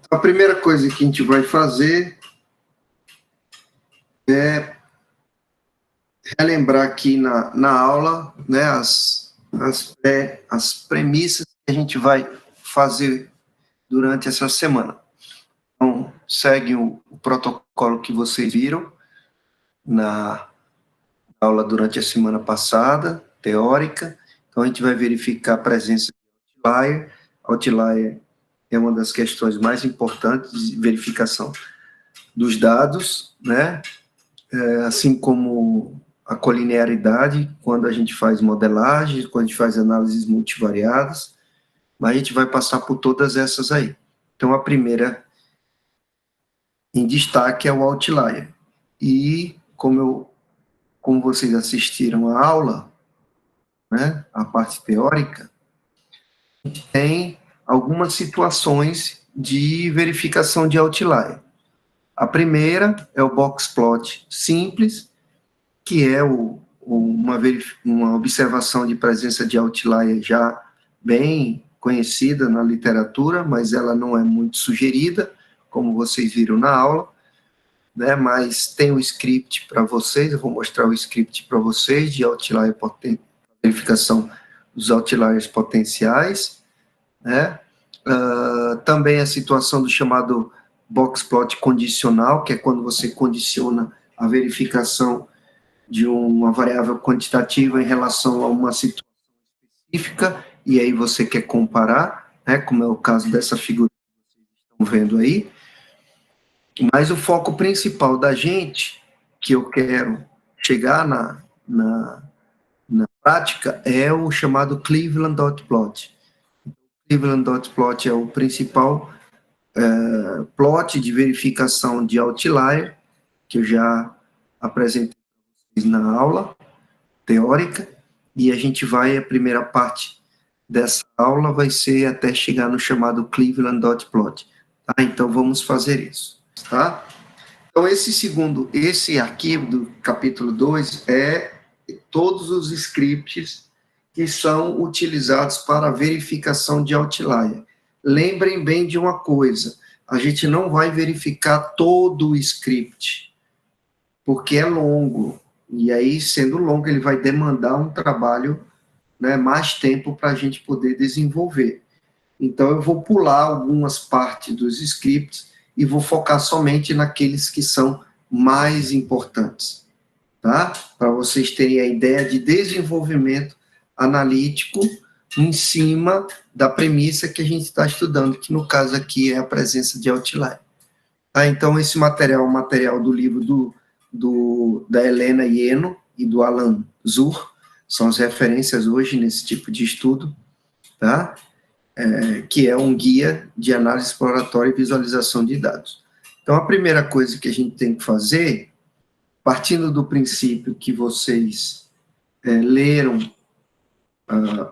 A primeira coisa que a gente vai fazer é relembrar aqui na aula, né, as premissas que a gente vai fazer durante essa semana. Então, segue o protocolo que vocês viram na aula durante a semana passada, teórica. Então, a gente vai verificar a presença de outlier. Outlier é uma das questões mais importantes de verificação dos dados, né? Assim como a colinearidade, quando a gente faz modelagem, quando a gente faz análises multivariadas, mas a gente vai passar por todas essas aí. Então, a primeira em destaque é o outlier. E, como vocês assistiram à aula, né, a parte teórica, tem algumas situações de verificação de outlier. A primeira é o box plot simples, que é uma observação de presença de outlier já bem conhecida na literatura, mas ela não é muito sugerida, como vocês viram na aula, né? Mas tem o script para vocês, eu vou mostrar o script para vocês de outlier verificação dos outliers potenciais, né? Também a situação do chamado box plot condicional, que é quando você condiciona a verificação de uma variável quantitativa em relação a uma situação específica, e aí você quer comparar, né, como é o caso dessa figura que vocês estão vendo aí. Mas o foco principal da gente, que eu quero chegar na prática, é o chamado Cleveland Dot Plot. Cleveland Dot Plot é o principal plot de verificação de outlier, que eu já apresentei na aula teórica, e a gente a primeira parte dessa aula vai ser até chegar no chamado Cleveland Dot Plot. Tá? Então, vamos fazer isso. Tá? Então, esse arquivo do capítulo 2 é todos os scripts que são utilizados para a verificação de outlier. Lembrem bem de uma coisa, a gente não vai verificar todo o script, porque é longo, e aí, sendo longo, ele vai demandar um trabalho, né, mais tempo para a gente poder desenvolver. Então, eu vou pular algumas partes dos scripts e vou focar somente naqueles que são mais importantes, tá? Para vocês terem a ideia de desenvolvimento analítico em cima da premissa que a gente está estudando, que no caso aqui é a presença de outlier. Tá? Então, esse material é um material do livro da Helena Ieno e do Alan Zur, são as referências hoje nesse tipo de estudo, tá? Que é um guia de análise exploratória e visualização de dados. Então, a primeira coisa que a gente tem que fazer, partindo do princípio que vocês leram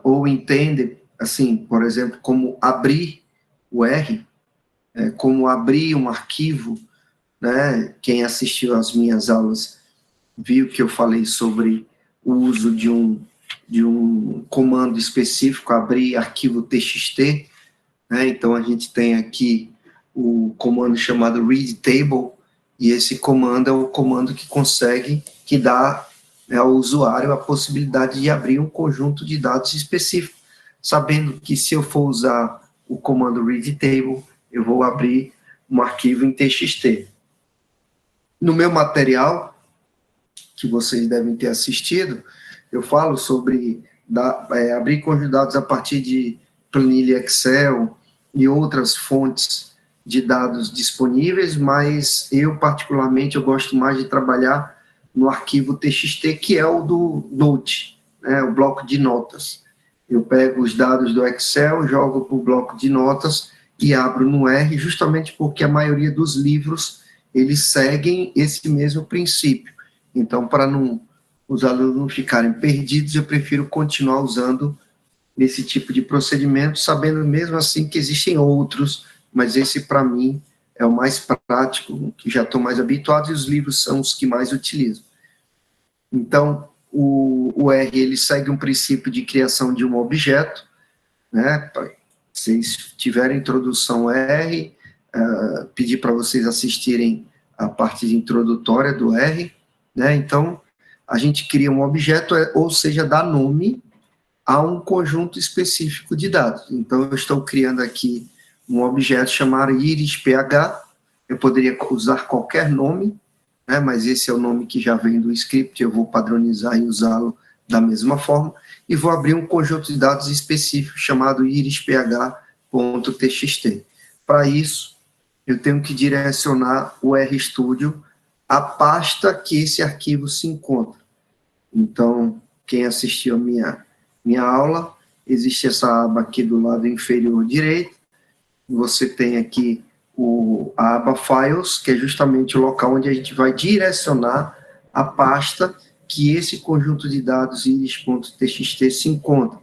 ou entendem, assim, por exemplo, como abrir o R, como abrir um arquivo, né? Quem assistiu às minhas aulas viu que eu falei sobre o uso de um comando específico, abrir arquivo TXT, né? Então, a gente tem aqui o comando chamado read table, e esse comando é o comando que dá ao usuário a possibilidade de abrir um conjunto de dados específico, sabendo que se eu for usar o comando read table, eu vou abrir um arquivo em TXT. No meu material, que vocês devem ter assistido, eu falo sobre abrir conjunto de dados a partir de planilha Excel e outras fontes de dados disponíveis, mas eu, particularmente, eu gosto mais de trabalhar no arquivo TXT, que é o do Note, né, o bloco de notas. Eu pego os dados do Excel, jogo para o bloco de notas e abro no R, justamente porque a maioria dos livros, eles seguem esse mesmo princípio. Então, para os alunos não ficarem perdidos, eu prefiro continuar usando esse tipo de procedimento, sabendo mesmo assim que existem outros, mas esse, para mim, é o mais prático, que já estou mais habituado, e os livros são os que mais utilizo. Então, o R, ele segue um princípio de criação de um objeto, né? Se vocês tiverem introdução R, pedir para vocês assistirem a parte introdutória do R, né? Então, a gente cria um objeto, ou seja, dá nome a um conjunto específico de dados. Então, eu estou criando aqui um objeto chamado IrisPH, eu poderia usar qualquer nome, né? Mas esse é o nome que já vem do script, eu vou padronizar e usá-lo da mesma forma, e vou abrir um conjunto de dados específico chamado irisph.txt. Para isso, eu tenho que direcionar o RStudio à pasta que esse arquivo se encontra. Então, quem assistiu a minha aula, existe essa aba aqui do lado inferior direito, você tem aqui a aba Files, que é justamente o local onde a gente vai direcionar a pasta que esse conjunto de dados iris.txt se encontra.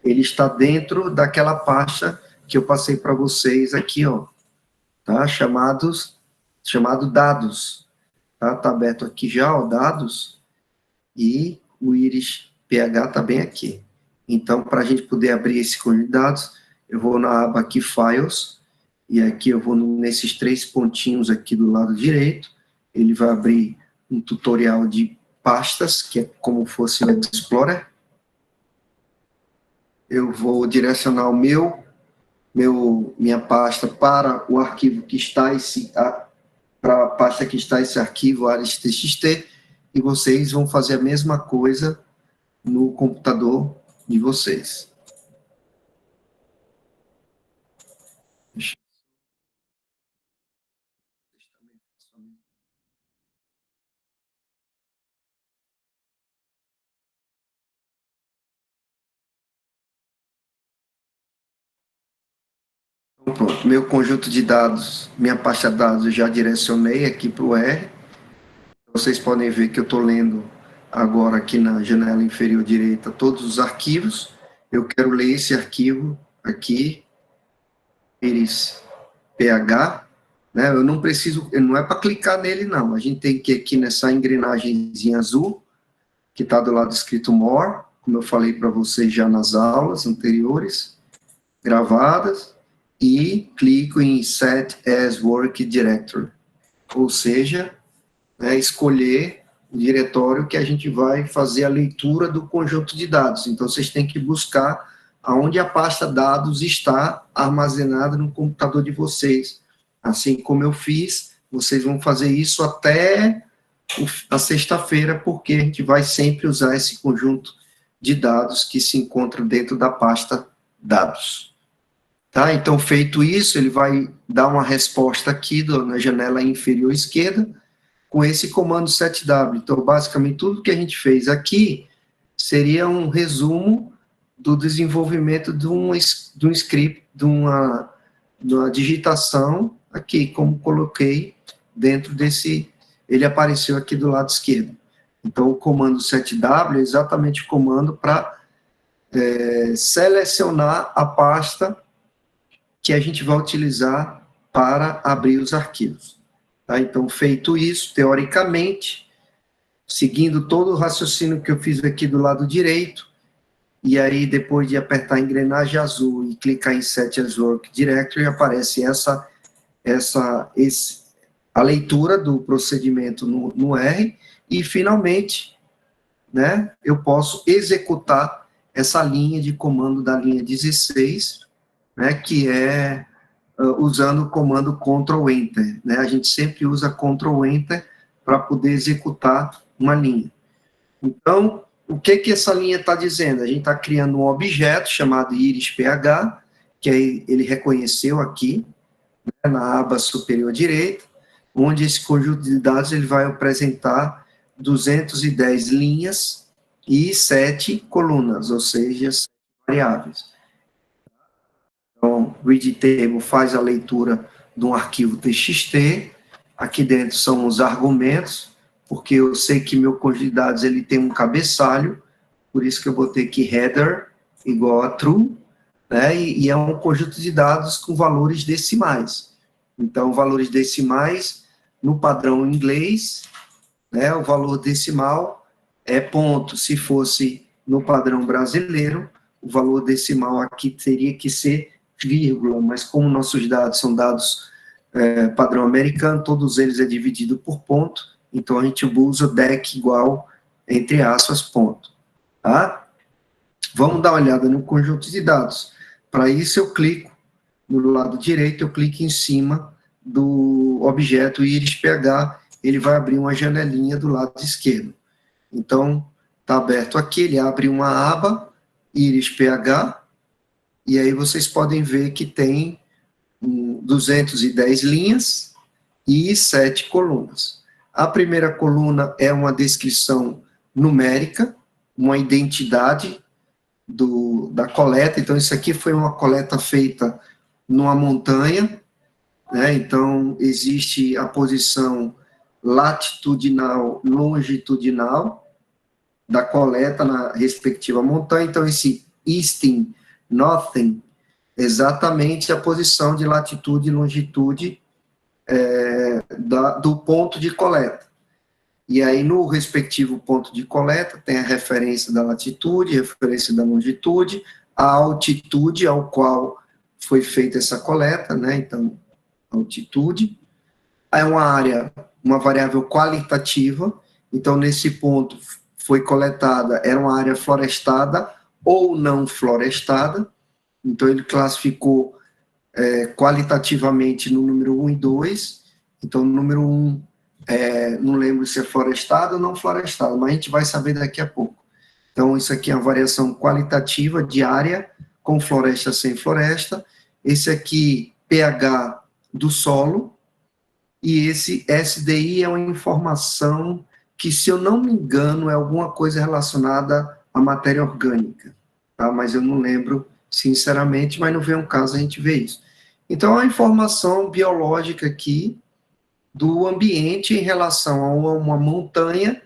Ele está dentro daquela pasta que eu passei para vocês aqui, ó, tá? Chamado dados, tá? Tá aberto aqui já, ó, dados, e o IrisPH está bem aqui. Então, para a gente poder abrir esse conjunto de dados, eu vou na aba aqui, Files, e aqui eu vou nesses 3 pontinhos aqui do lado direito, ele vai abrir um tutorial de pastas, que é como fosse o Explorer. Eu vou direcionar minha pasta para o arquivo que está para a pasta que está esse arquivo, aris.txt, e vocês vão fazer a mesma coisa no computador de vocês. Então, pronto, meu conjunto de dados, minha pasta de dados, eu já direcionei aqui para o R. Vocês podem ver que eu estou lendo agora aqui na janela inferior direita todos os arquivos. Eu quero ler esse arquivo aqui, IrisPH, né? Eu não preciso, não é para clicar nele, não. A gente tem que ir aqui nessa engrenagemzinha azul, que está do lado escrito More, como eu falei para vocês já nas aulas anteriores, gravadas, e clico em Set as Work Directory, ou seja, escolher o diretório que a gente vai fazer a leitura do conjunto de dados. Então, vocês têm que buscar aonde a pasta dados está armazenada no computador de vocês. Assim como eu fiz, vocês vão fazer isso até a sexta-feira, porque a gente vai sempre usar esse conjunto de dados que se encontra dentro da pasta dados. Tá? Então, feito isso, ele vai dar uma resposta aqui na janela inferior esquerda, com esse comando setw. Então, basicamente, tudo que a gente fez aqui seria um resumo do desenvolvimento de um script, de uma digitação aqui, como coloquei dentro desse, ele apareceu aqui do lado esquerdo. Então, o comando setw é exatamente o comando para selecionar a pasta que a gente vai utilizar para abrir os arquivos. Tá? Então, feito isso, teoricamente, seguindo todo o raciocínio que eu fiz aqui do lado direito, e aí depois de apertar a engrenagem azul e clicar em Set as Work Directory, aparece a leitura do procedimento no R, e finalmente, né, eu posso executar essa linha de comando da linha 16, né, que é usando o comando Ctrl+Enter, né? A gente sempre usa Ctrl+Enter para poder executar uma linha. Então, o que essa linha está dizendo? A gente está criando um objeto chamado IrisPH, que ele reconheceu aqui, né, na aba superior direita, onde esse conjunto de dados ele vai apresentar 210 linhas e 7 colunas, ou seja, 7 variáveis. Então, o readTable faz a leitura de um arquivo TXT, aqui dentro são os argumentos, porque eu sei que meu conjunto de dados ele tem um cabeçalho, por isso que eu botei aqui header igual a true, né, e é um conjunto de dados com valores decimais. Então, valores decimais, no padrão inglês, né, o valor decimal é ponto. Se fosse no padrão brasileiro, o valor decimal aqui teria que ser vírgula, mas como nossos dados são dados padrão americano, todos eles é dividido por ponto, então a gente usa DEC igual, entre aspas, ponto. Tá? Vamos dar uma olhada no conjunto de dados. Para isso, eu clico no lado direito, eu clico em cima do objeto IrisPH, ele vai abrir uma janelinha do lado esquerdo. Então, está aberto aqui, ele abre uma aba, IrisPH, e aí vocês podem ver que tem 210 linhas e 7 colunas. A primeira coluna é uma descrição numérica, uma identidade da coleta. Então, isso aqui foi uma coleta feita numa montanha, né? Então, existe a posição latitudinal, longitudinal da coleta na respectiva montanha. Então, esse easting, northern, exatamente a posição de latitude e longitude do ponto de coleta. E aí, no respectivo ponto de coleta, tem a referência da latitude, a referência da longitude, a altitude ao qual foi feita essa coleta, né? Então, altitude. É uma área, uma variável qualitativa. Então, nesse ponto, foi coletada, era uma área florestada ou não florestada. Então, ele classificou qualitativamente no número 1 e 2. Então, no número 1, não lembro se é florestado ou não florestado, mas a gente vai saber daqui a pouco. Então, isso aqui é uma variação qualitativa de área, com floresta, sem floresta. Esse aqui, pH do solo. E esse SDI é uma informação que, se eu não me engano, é alguma coisa relacionada à matéria orgânica, tá? Mas eu não lembro, sinceramente, mas não vem um caso a gente ver isso. Então, é uma informação biológica aqui do ambiente em relação a uma montanha,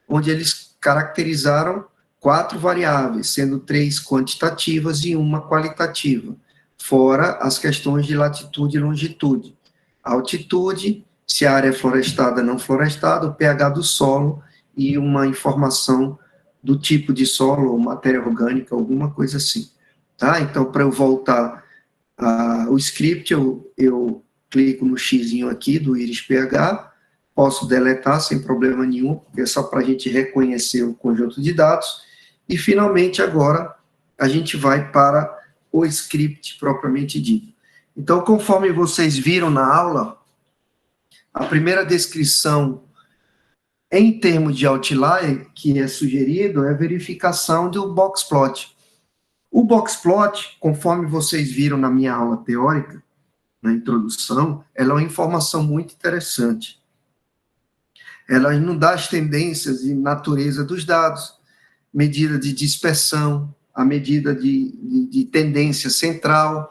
onde eles caracterizaram 4 variáveis, sendo 3 quantitativas e 1 qualitativa, fora as questões de latitude e longitude. Altitude, se a área é florestada ou não florestada, o pH do solo e uma informação do tipo de solo, ou matéria orgânica, alguma coisa assim. Tá? Então, para eu voltar ao script, eu clico no xizinho aqui do IrisPH, posso deletar sem problema nenhum, porque é só para a gente reconhecer o conjunto de dados, e finalmente agora a gente vai para o script propriamente dito. Então, conforme vocês viram na aula, a primeira descrição em termos de outlier que é sugerido é a verificação do boxplot. O boxplot, conforme vocês viram na minha aula teórica, na introdução, ela é uma informação muito interessante. Ela nos dá as tendências e natureza dos dados, medida de dispersão, a medida de tendência central.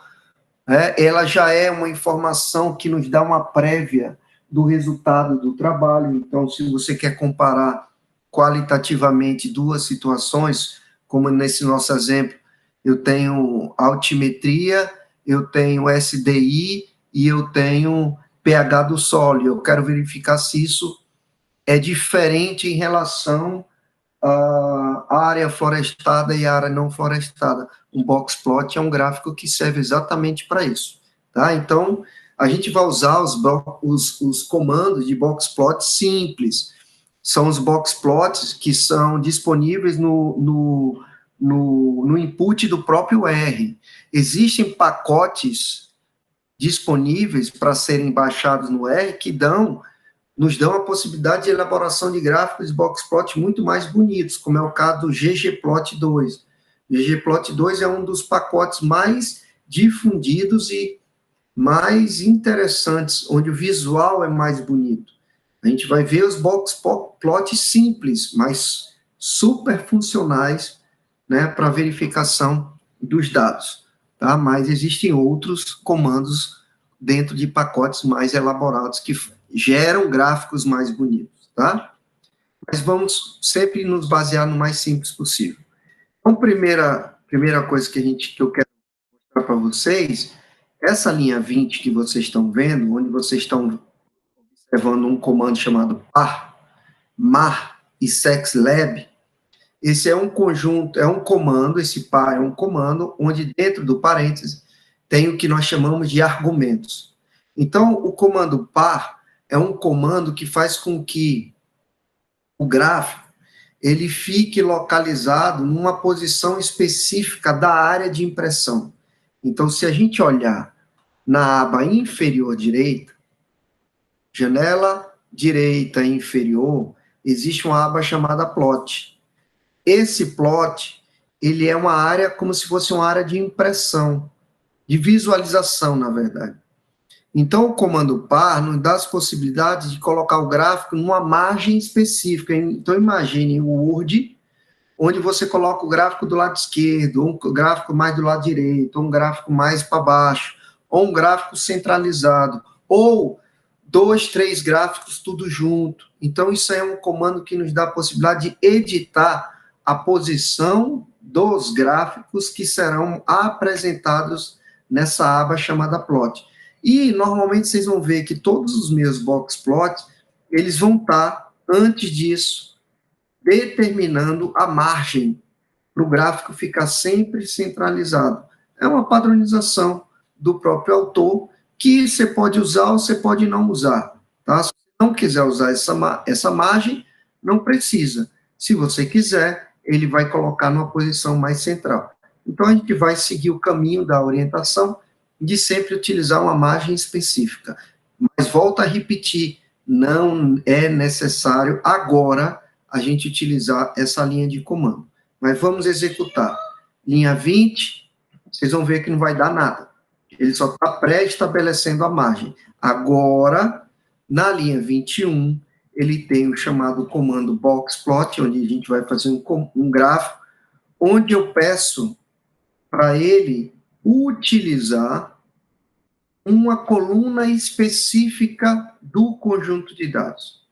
Ela já é uma informação que nos dá uma prévia do resultado do trabalho. Então, se você quer comparar qualitativamente duas situações, como nesse nosso exemplo, eu tenho altimetria, eu tenho SDI e eu tenho pH do solo. Eu quero verificar se isso é diferente em relação à área florestada e à área não florestada. Um boxplot é um gráfico que serve exatamente para isso. Tá? Então, a gente vai usar os comandos de boxplot simples. São os boxplots que são disponíveis no input do próprio R. Existem pacotes disponíveis para serem baixados no R que nos dão a possibilidade de elaboração de gráficos de boxplot muito mais bonitos, como é o caso do ggplot2. ggplot2 é um dos pacotes mais difundidos e mais interessantes, onde o visual é mais bonito. A gente vai ver os boxplots simples, mas super funcionais, né, para verificação dos dados. Tá? Mas existem outros comandos dentro de pacotes mais elaborados que geram gráficos mais bonitos, tá? Mas vamos sempre nos basear no mais simples possível. Então, primeira coisa que eu quero mostrar para vocês, essa linha 20 que vocês estão vendo, onde vocês estão observando um comando chamado par, mar e sexlab, esse é um conjunto, é um comando, esse par é um comando, onde dentro do parênteses tem o que nós chamamos de argumentos. Então, o comando par é um comando que faz com que o gráfico ele fique localizado numa posição específica da área de impressão. Então, se a gente olhar na aba inferior direita, janela direita inferior, existe uma aba chamada plot. Esse plot, ele é uma área como se fosse uma área de impressão, de visualização, na verdade. Então, o comando par nos dá as possibilidades de colocar o gráfico numa margem específica. Então, imagine o Word, onde você coloca o gráfico do lado esquerdo, ou um gráfico mais do lado direito, ou um gráfico mais para baixo, ou um gráfico centralizado, ou 2, 3 gráficos tudo junto. Então, isso é um comando que nos dá a possibilidade de editar a posição dos gráficos que serão apresentados nessa aba chamada plot. E, normalmente, vocês vão ver que todos os meus box plots, eles vão estar, antes disso, determinando a margem para o gráfico ficar sempre centralizado. É uma padronização do próprio autor que você pode usar ou você pode não usar. Tá? Se você não quiser usar essa margem, não precisa. Se você quiser, ele vai colocar numa posição mais central. Então, a gente vai seguir o caminho da orientação de sempre utilizar uma margem específica. Mas volto a repetir, não é necessário agora a gente utilizar essa linha de comando. Mas vamos executar. Linha 20, vocês vão ver que não vai dar nada. Ele só está pré-estabelecendo a margem. Agora, na linha 21, ele tem o chamado comando boxplot, onde a gente vai fazer um gráfico, onde eu peço para ele utilizar uma coluna específica do conjunto de dados.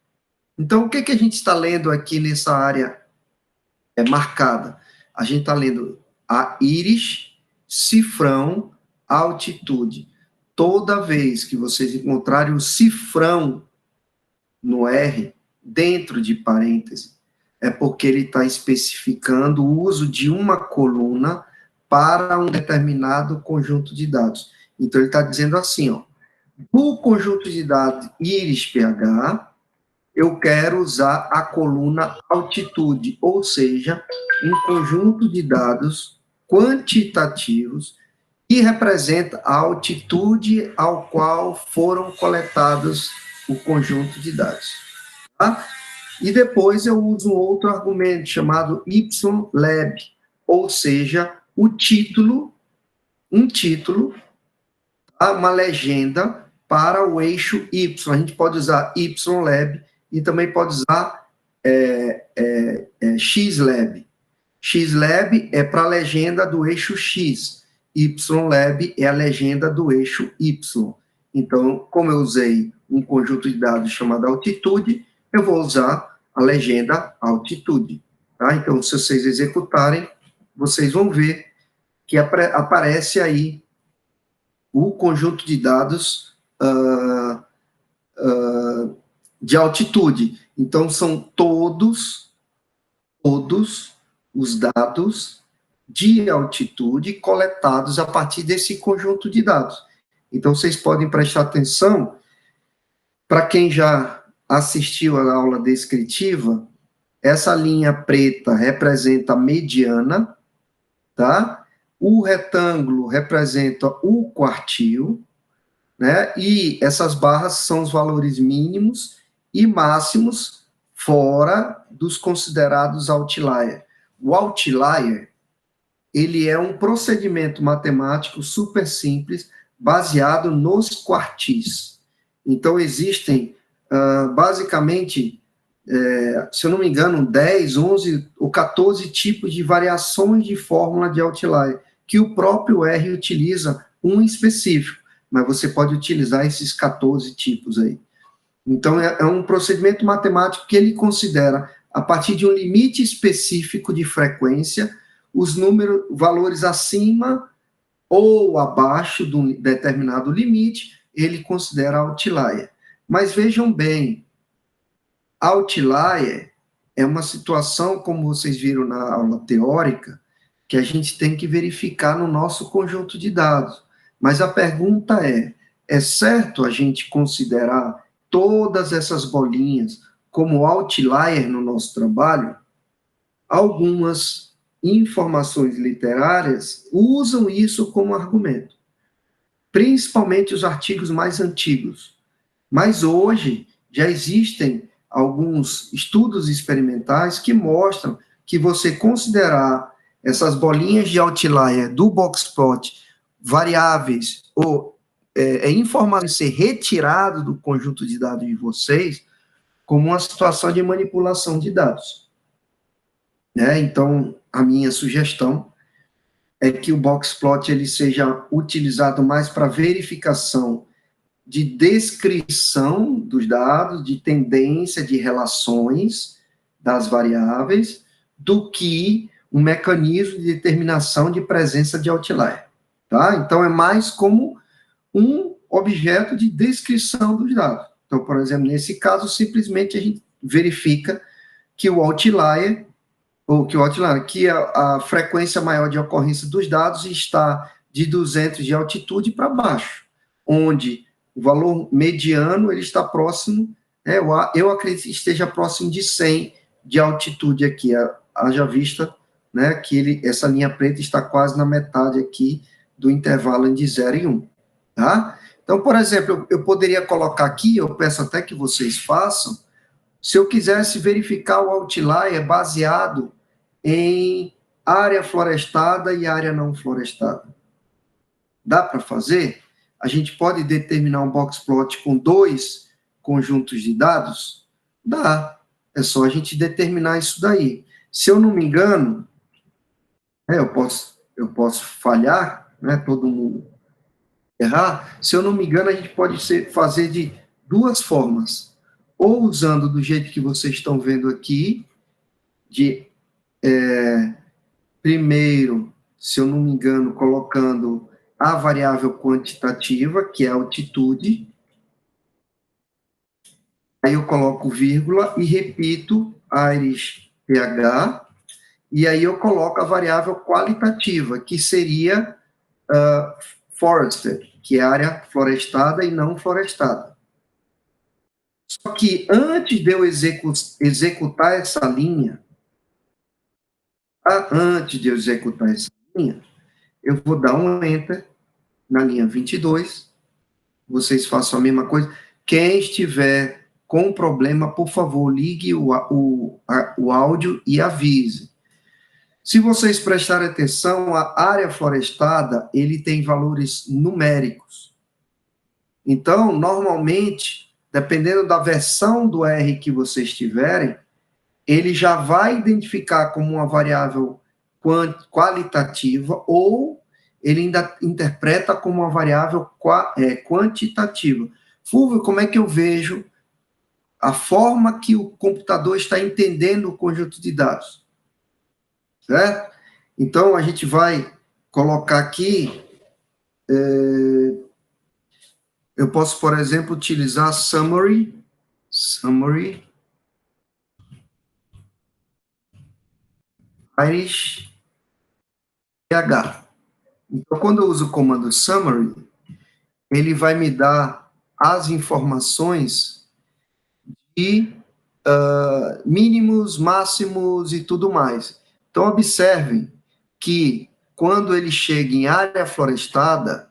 Então, o que a gente está lendo aqui nessa área marcada? A gente está lendo a íris, cifrão, altitude. Toda vez que vocês encontrarem o cifrão no R, dentro de parênteses, é porque ele está especificando o uso de uma coluna para um determinado conjunto de dados. Então, ele está dizendo assim, ó, do conjunto de dados íris-pH, eu quero usar a coluna altitude, ou seja, um conjunto de dados quantitativos que representa a altitude ao qual foram coletados o conjunto de dados. Tá? E depois eu uso um outro argumento chamado YLab, ou seja, o título, um título, tá? Uma legenda para o eixo Y. A gente pode usar YLab e também pode usar XLab. XLab é para a legenda do eixo X, YLab é a legenda do eixo Y. Então, como eu usei um conjunto de dados chamado altitude, eu vou usar a legenda altitude. Tá? Então, se vocês executarem, vocês vão ver que aparece aí o conjunto de dados de altitude. Então, são todos os dados de altitude coletados a partir desse conjunto de dados. Então, vocês podem prestar atenção, para quem já assistiu à aula descritiva, essa linha preta representa a mediana, tá? O retângulo representa o quartil, né? E essas barras são os valores mínimos e máximos fora dos considerados outlier. O outlier, ele é um procedimento matemático super simples, baseado nos quartis. Então, existem, basicamente, se eu não me engano, 10, 11 ou 14 tipos de variações de fórmula de outlier, que o próprio R utiliza um específico, mas você pode utilizar esses 14 tipos aí. Então, é um procedimento matemático que ele considera, a partir de um limite específico de frequência, os valores acima ou abaixo de um determinado limite, ele considera outlier. Mas vejam bem, outlier é uma situação, como vocês viram na aula teórica, que a gente tem que verificar no nosso conjunto de dados. Mas a pergunta é, é certo a gente considerar todas essas bolinhas como outlier no nosso trabalho? Algumas informações literárias usam isso como argumento, principalmente os artigos mais antigos. Mas hoje já existem alguns estudos experimentais que mostram que você considerar essas bolinhas de outlier do boxplot variáveis ou informações ser retirado do conjunto de dados de vocês como uma situação de manipulação de dados. Né? Então, a minha sugestão é que o boxplot ele seja utilizado mais para verificação de descrição dos dados, de tendência, de relações das variáveis, do que um mecanismo de determinação de presença de outlier. Tá? Então, é mais como um objeto de descrição dos dados. Então, por exemplo, nesse caso, simplesmente a gente verifica que o outlier, que a frequência maior de ocorrência dos dados está de 200 de altitude para baixo, onde o valor mediano ele está próximo, eu acredito que esteja próximo de 100 de altitude aqui, haja vista, né, que essa linha preta está quase na metade aqui do intervalo de 0 e 1, tá? Então, por exemplo, eu poderia colocar aqui, eu peço até que vocês façam, se eu quisesse verificar o outlier baseado em área florestada e área não florestada. Dá para fazer? A gente pode determinar um boxplot com 2 conjuntos de dados? Dá. É só a gente determinar isso daí. Se eu não me engano, eu posso falhar, né, todo mundo errar. Se eu não me engano, a gente pode fazer de 2 formas. Ou usando do jeito que vocês estão vendo aqui, primeiro, se eu não me engano, colocando a variável quantitativa, que é a altitude. Aí eu coloco vírgula e repito Irish pH, e aí eu coloco a variável qualitativa, que seria forested, que é área florestada e não florestada. Só que antes de eu executar essa linha, eu vou dar um Enter na linha 22, vocês façam a mesma coisa. Quem estiver com problema, por favor, ligue o áudio e avise. Se vocês prestarem atenção, a área florestada, ele tem valores numéricos. Então, normalmente, dependendo da versão do R que vocês tiverem, ele já vai identificar como uma variável qualitativa ou ele ainda interpreta como uma variável quantitativa. Fulvio, como é que eu vejo a forma que o computador está entendendo o conjunto de dados? Certo? Então, a gente vai colocar aqui, eu posso, por exemplo, utilizar summary, Irish pH. Então, quando eu uso o comando summary, ele vai me dar as informações de mínimos, máximos e tudo mais. Então, observem que quando ele chega em área florestada,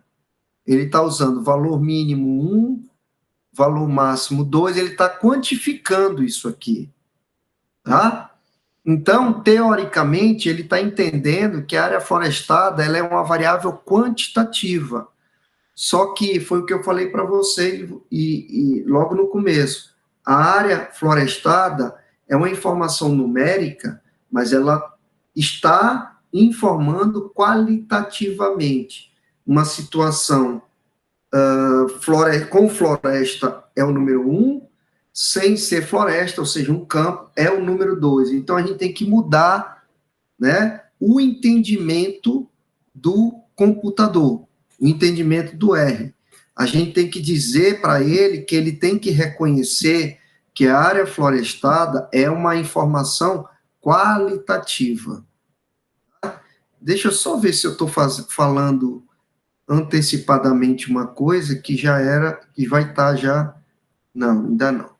ele está usando valor mínimo 1, valor máximo 2, ele está quantificando isso aqui, tá? Então, teoricamente, ele está entendendo que a área florestada ela é uma variável quantitativa. Só que foi o que eu falei para você e logo no começo. A área florestada é uma informação numérica, mas ela está informando qualitativamente. Uma situação com floresta é o número 1, sem ser floresta, ou seja, um campo, é o número 2. Então, a gente tem que mudar, né, o entendimento do computador, o entendimento do R. A gente tem que dizer para ele que ele tem que reconhecer que a área florestada é uma informação qualitativa. Deixa eu só ver se eu estou falando antecipadamente uma coisa que já era, que vai estar já... Não, ainda não.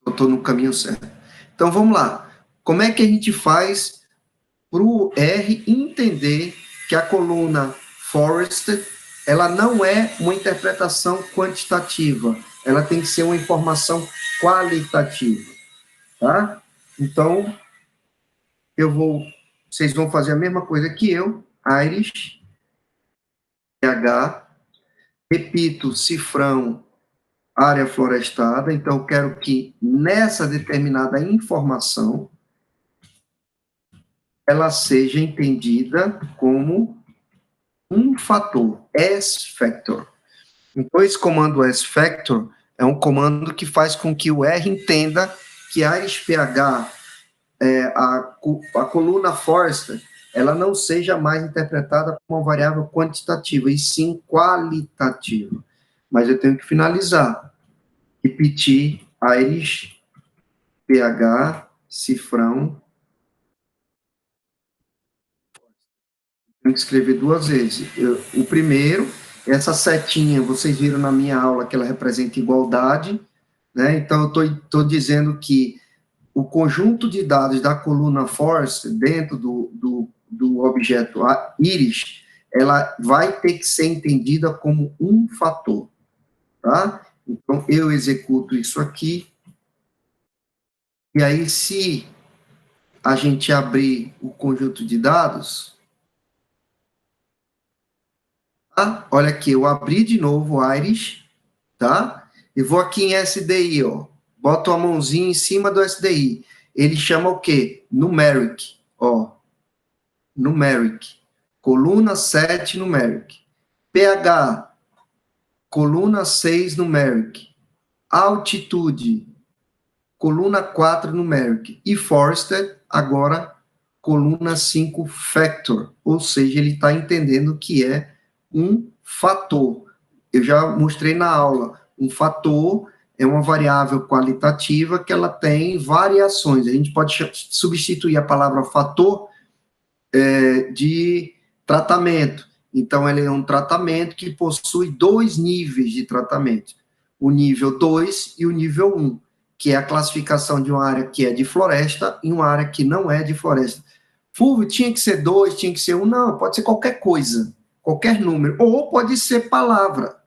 Eu estou no caminho certo. Então, vamos lá. Como é que a gente faz para o R entender que a coluna Forrester, ela não é uma interpretação quantitativa, ela tem que ser uma informação qualitativa, tá? Então, vocês vão fazer a mesma coisa que eu, Irish, PH, repito, cifrão, área florestada, então eu quero que nessa determinada informação ela seja entendida como um fator, S-factor. Então, esse comando S-factor é um comando que faz com que o R entenda que a SPH, a coluna Forrester, ela não seja mais interpretada como uma variável quantitativa, e sim qualitativa. Mas eu tenho que finalizar. Repetir Irish, PH, cifrão. Tenho que escrever duas vezes. O primeiro, essa setinha, vocês viram na minha aula que ela representa igualdade, né? Então, eu estou dizendo que o conjunto de dados da coluna Force, dentro do objeto Iris, ela vai ter que ser entendida como um fator, tá? Então, eu executo isso aqui, e aí, se a gente abrir o conjunto de dados, tá? Olha aqui, eu abri de novo o Iris, tá? E vou aqui em SDI, ó. Boto a mãozinha em cima do SDI. Ele chama o quê? Numeric, ó. Numeric. Coluna 7, Numeric. pH, coluna 6, Numeric. Altitude, coluna 4, Numeric. E Forrester, agora, coluna 5, Factor. Ou seja, ele está entendendo que é um fator. Eu já mostrei na aula. Um fator é uma variável qualitativa que ela tem variações. A gente pode substituir a palavra fator de tratamento. Então, ele é um tratamento que possui dois níveis de tratamento. O nível 2 e o nível 1, que é a classificação de uma área que é de floresta e uma área que não é de floresta. Fulvio, tinha que ser 2, tinha que ser 1? Não, pode ser qualquer coisa, qualquer número. Ou pode ser palavra,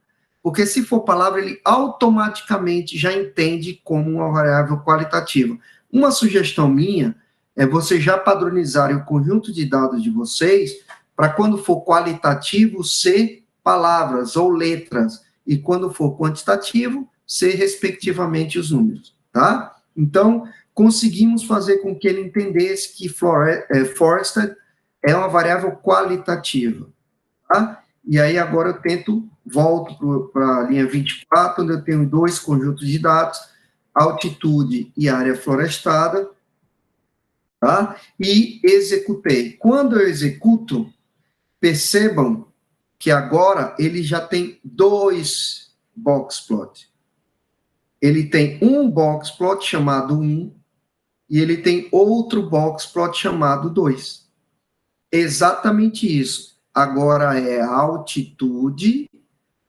porque se for palavra, ele automaticamente já entende como uma variável qualitativa. Uma sugestão minha é vocês já padronizarem o conjunto de dados de vocês para quando for qualitativo ser palavras ou letras, e quando for quantitativo, ser respectivamente os números, tá? Então, conseguimos fazer com que ele entendesse que Forrester é uma variável qualitativa, tá? E aí agora eu volto para a linha 24, onde eu tenho dois conjuntos de dados, altitude e área florestada, tá? E executei. Quando eu executo, percebam que agora ele já tem dois boxplot. Ele tem um boxplot chamado 1 e ele tem outro boxplot chamado 2. Exatamente isso. Agora é a altitude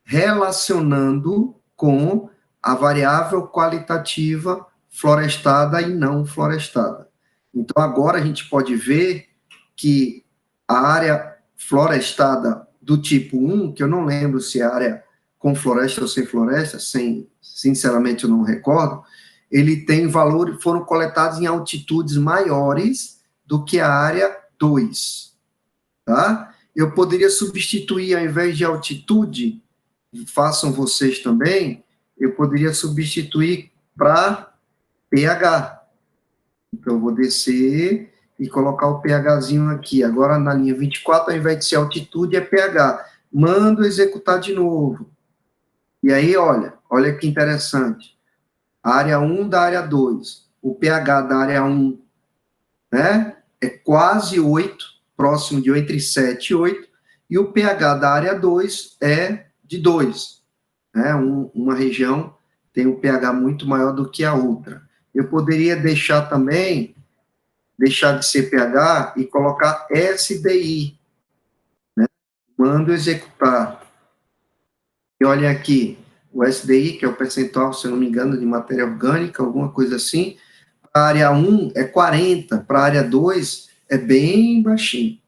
relacionando com a variável qualitativa florestada e não florestada. Então, agora a gente pode ver que a área florestada do tipo 1, que eu não lembro se é área com floresta ou sem floresta, sinceramente eu não recordo, ele tem valor, foram coletados em altitudes maiores do que a área 2, tá? Eu poderia substituir, ao invés de altitude, façam vocês também, eu poderia substituir para pH. Então, eu vou descer e colocar o pHzinho aqui. Agora, na linha 24, ao invés de ser altitude, é pH. Mando executar de novo. E aí, olha que interessante. Área 1 da área 2. O pH da área 1, né, é quase 8, próximo de entre 7 e 8, e o pH da área 2 é de 2. Né, uma região tem um pH muito maior do que a outra. Eu poderia deixar de ser pH e colocar SDI, Mando executar. E olha aqui, o SDI, que é o percentual, se eu não me engano, de matéria orgânica, alguma coisa assim. Para a área 1 é 40, para a área 2 é bem baixinho.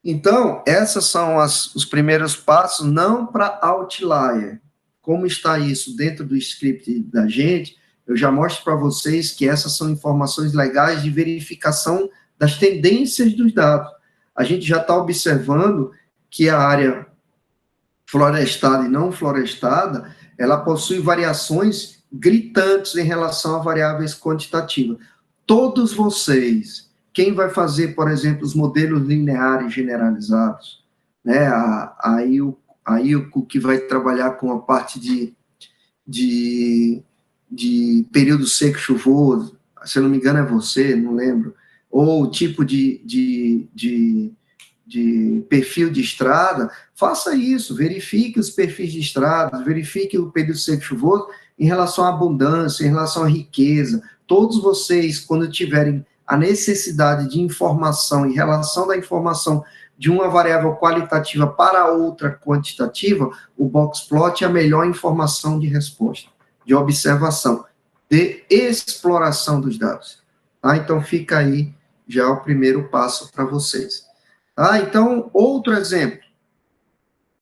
Então, esses são os primeiros passos, não para outlier. Como está isso dentro do script da gente, eu já mostro para vocês que essas são informações legais de verificação das tendências dos dados. A gente já está observando que a área florestada e não florestada, ela possui variações gritantes em relação a variáveis quantitativas. Todos vocês, quem vai fazer, por exemplo, os modelos lineares generalizados, né, a ILCO, que vai trabalhar com a parte de período seco chuvoso, se eu não me engano é você, não lembro, ou o tipo de perfil de estrada, faça isso, verifique os perfis de estrada, verifique o período seco chuvoso em relação à abundância, em relação à riqueza. Todos vocês, quando tiverem a necessidade de informação, em relação da informação de uma variável qualitativa para outra quantitativa, o boxplot é a melhor informação de resposta, de observação, de exploração dos dados. Tá? Então, fica aí já o primeiro passo para vocês. Então, outro exemplo.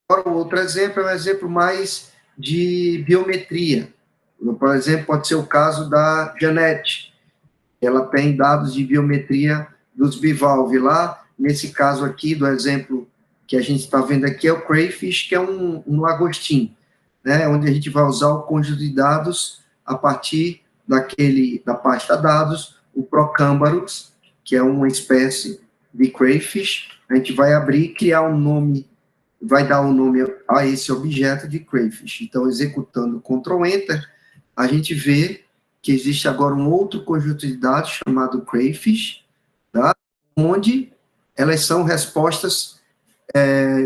Agora, o outro exemplo é um exemplo mais de biometria. Por exemplo, pode ser o caso da Janete. Ela tem dados de biometria dos bivalves lá. Nesse caso aqui, do exemplo que a gente está vendo aqui, é o crayfish, que é um lagostim, né, onde a gente vai usar o conjunto de dados a partir da pasta dados, o Procambarus, que é uma espécie de crayfish. A gente vai abrir e criar um nome, vai dar um nome a esse objeto de crayfish. Então, executando Ctrl Enter, a gente vê que existe agora um outro conjunto de dados chamado crayfish, tá? Onde elas são respostas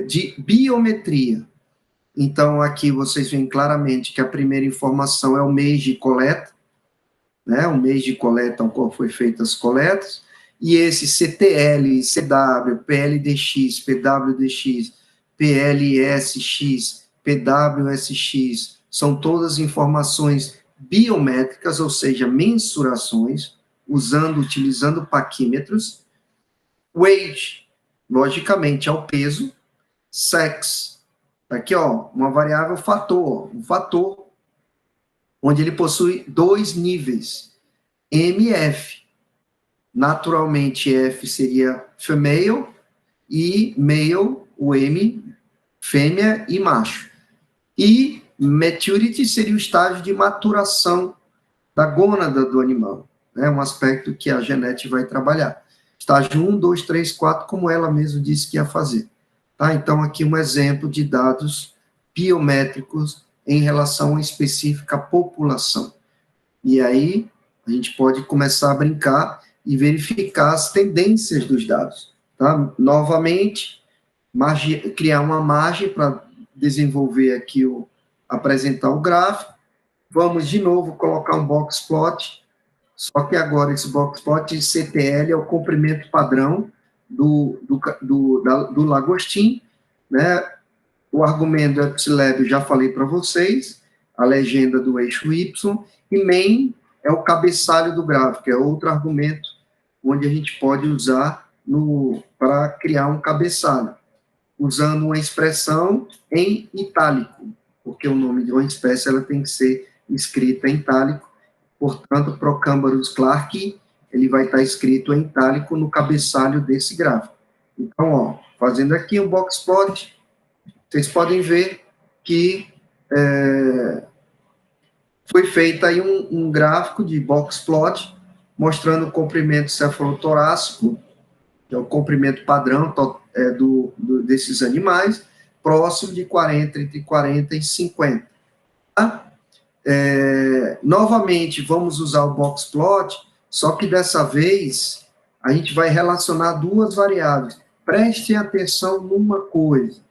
de biometria. Então, aqui vocês veem claramente que a primeira informação é o mês de coleta, né? O mês de coleta ao qual foi feitas as coletas, e esse CTL, CW, PLDX, PWDX, PLSX, PWSX, são todas informações biométricas, ou seja, mensurações, utilizando paquímetros. Weight, logicamente, é o peso. Sex, aqui, ó, uma variável fator, um fator, onde ele possui dois níveis, MF. Naturalmente, F seria female, e male, o M, fêmea e macho. E maturity seria o estágio de maturação da gônada do animal, né? Um aspecto que a Janete vai trabalhar. Estágio 1, 2, 3, 4, como ela mesma disse que ia fazer. Tá? Então, aqui um exemplo de dados biométricos em relação a uma específica população. E aí, a gente pode começar a brincar e verificar as tendências dos dados. Tá? Novamente, criar uma margem para desenvolver aqui, apresentar o gráfico. Vamos, de novo, colocar um boxplot, só que agora esse boxplot de CTL é o comprimento padrão do lagostim, né? O argumento do EpsiLab já falei para vocês, a legenda do eixo Y, e main é o cabeçalho do gráfico, é outro argumento onde a gente pode usar para criar um cabeçalho, usando uma expressão em itálico, porque o nome de uma espécie ela tem que ser escrita em itálico, portanto, Procambarus clark, ele vai estar escrito em itálico no cabeçalho desse gráfico. Então, ó, fazendo aqui um boxplot, vocês podem ver que foi feito aí um gráfico de boxplot, mostrando o comprimento cefalotorácico, que é o comprimento padrão desses animais, próximo de 40, entre 40 e 50. Tá? Novamente, vamos usar o boxplot, só que dessa vez a gente vai relacionar duas variáveis. Prestem atenção numa coisa.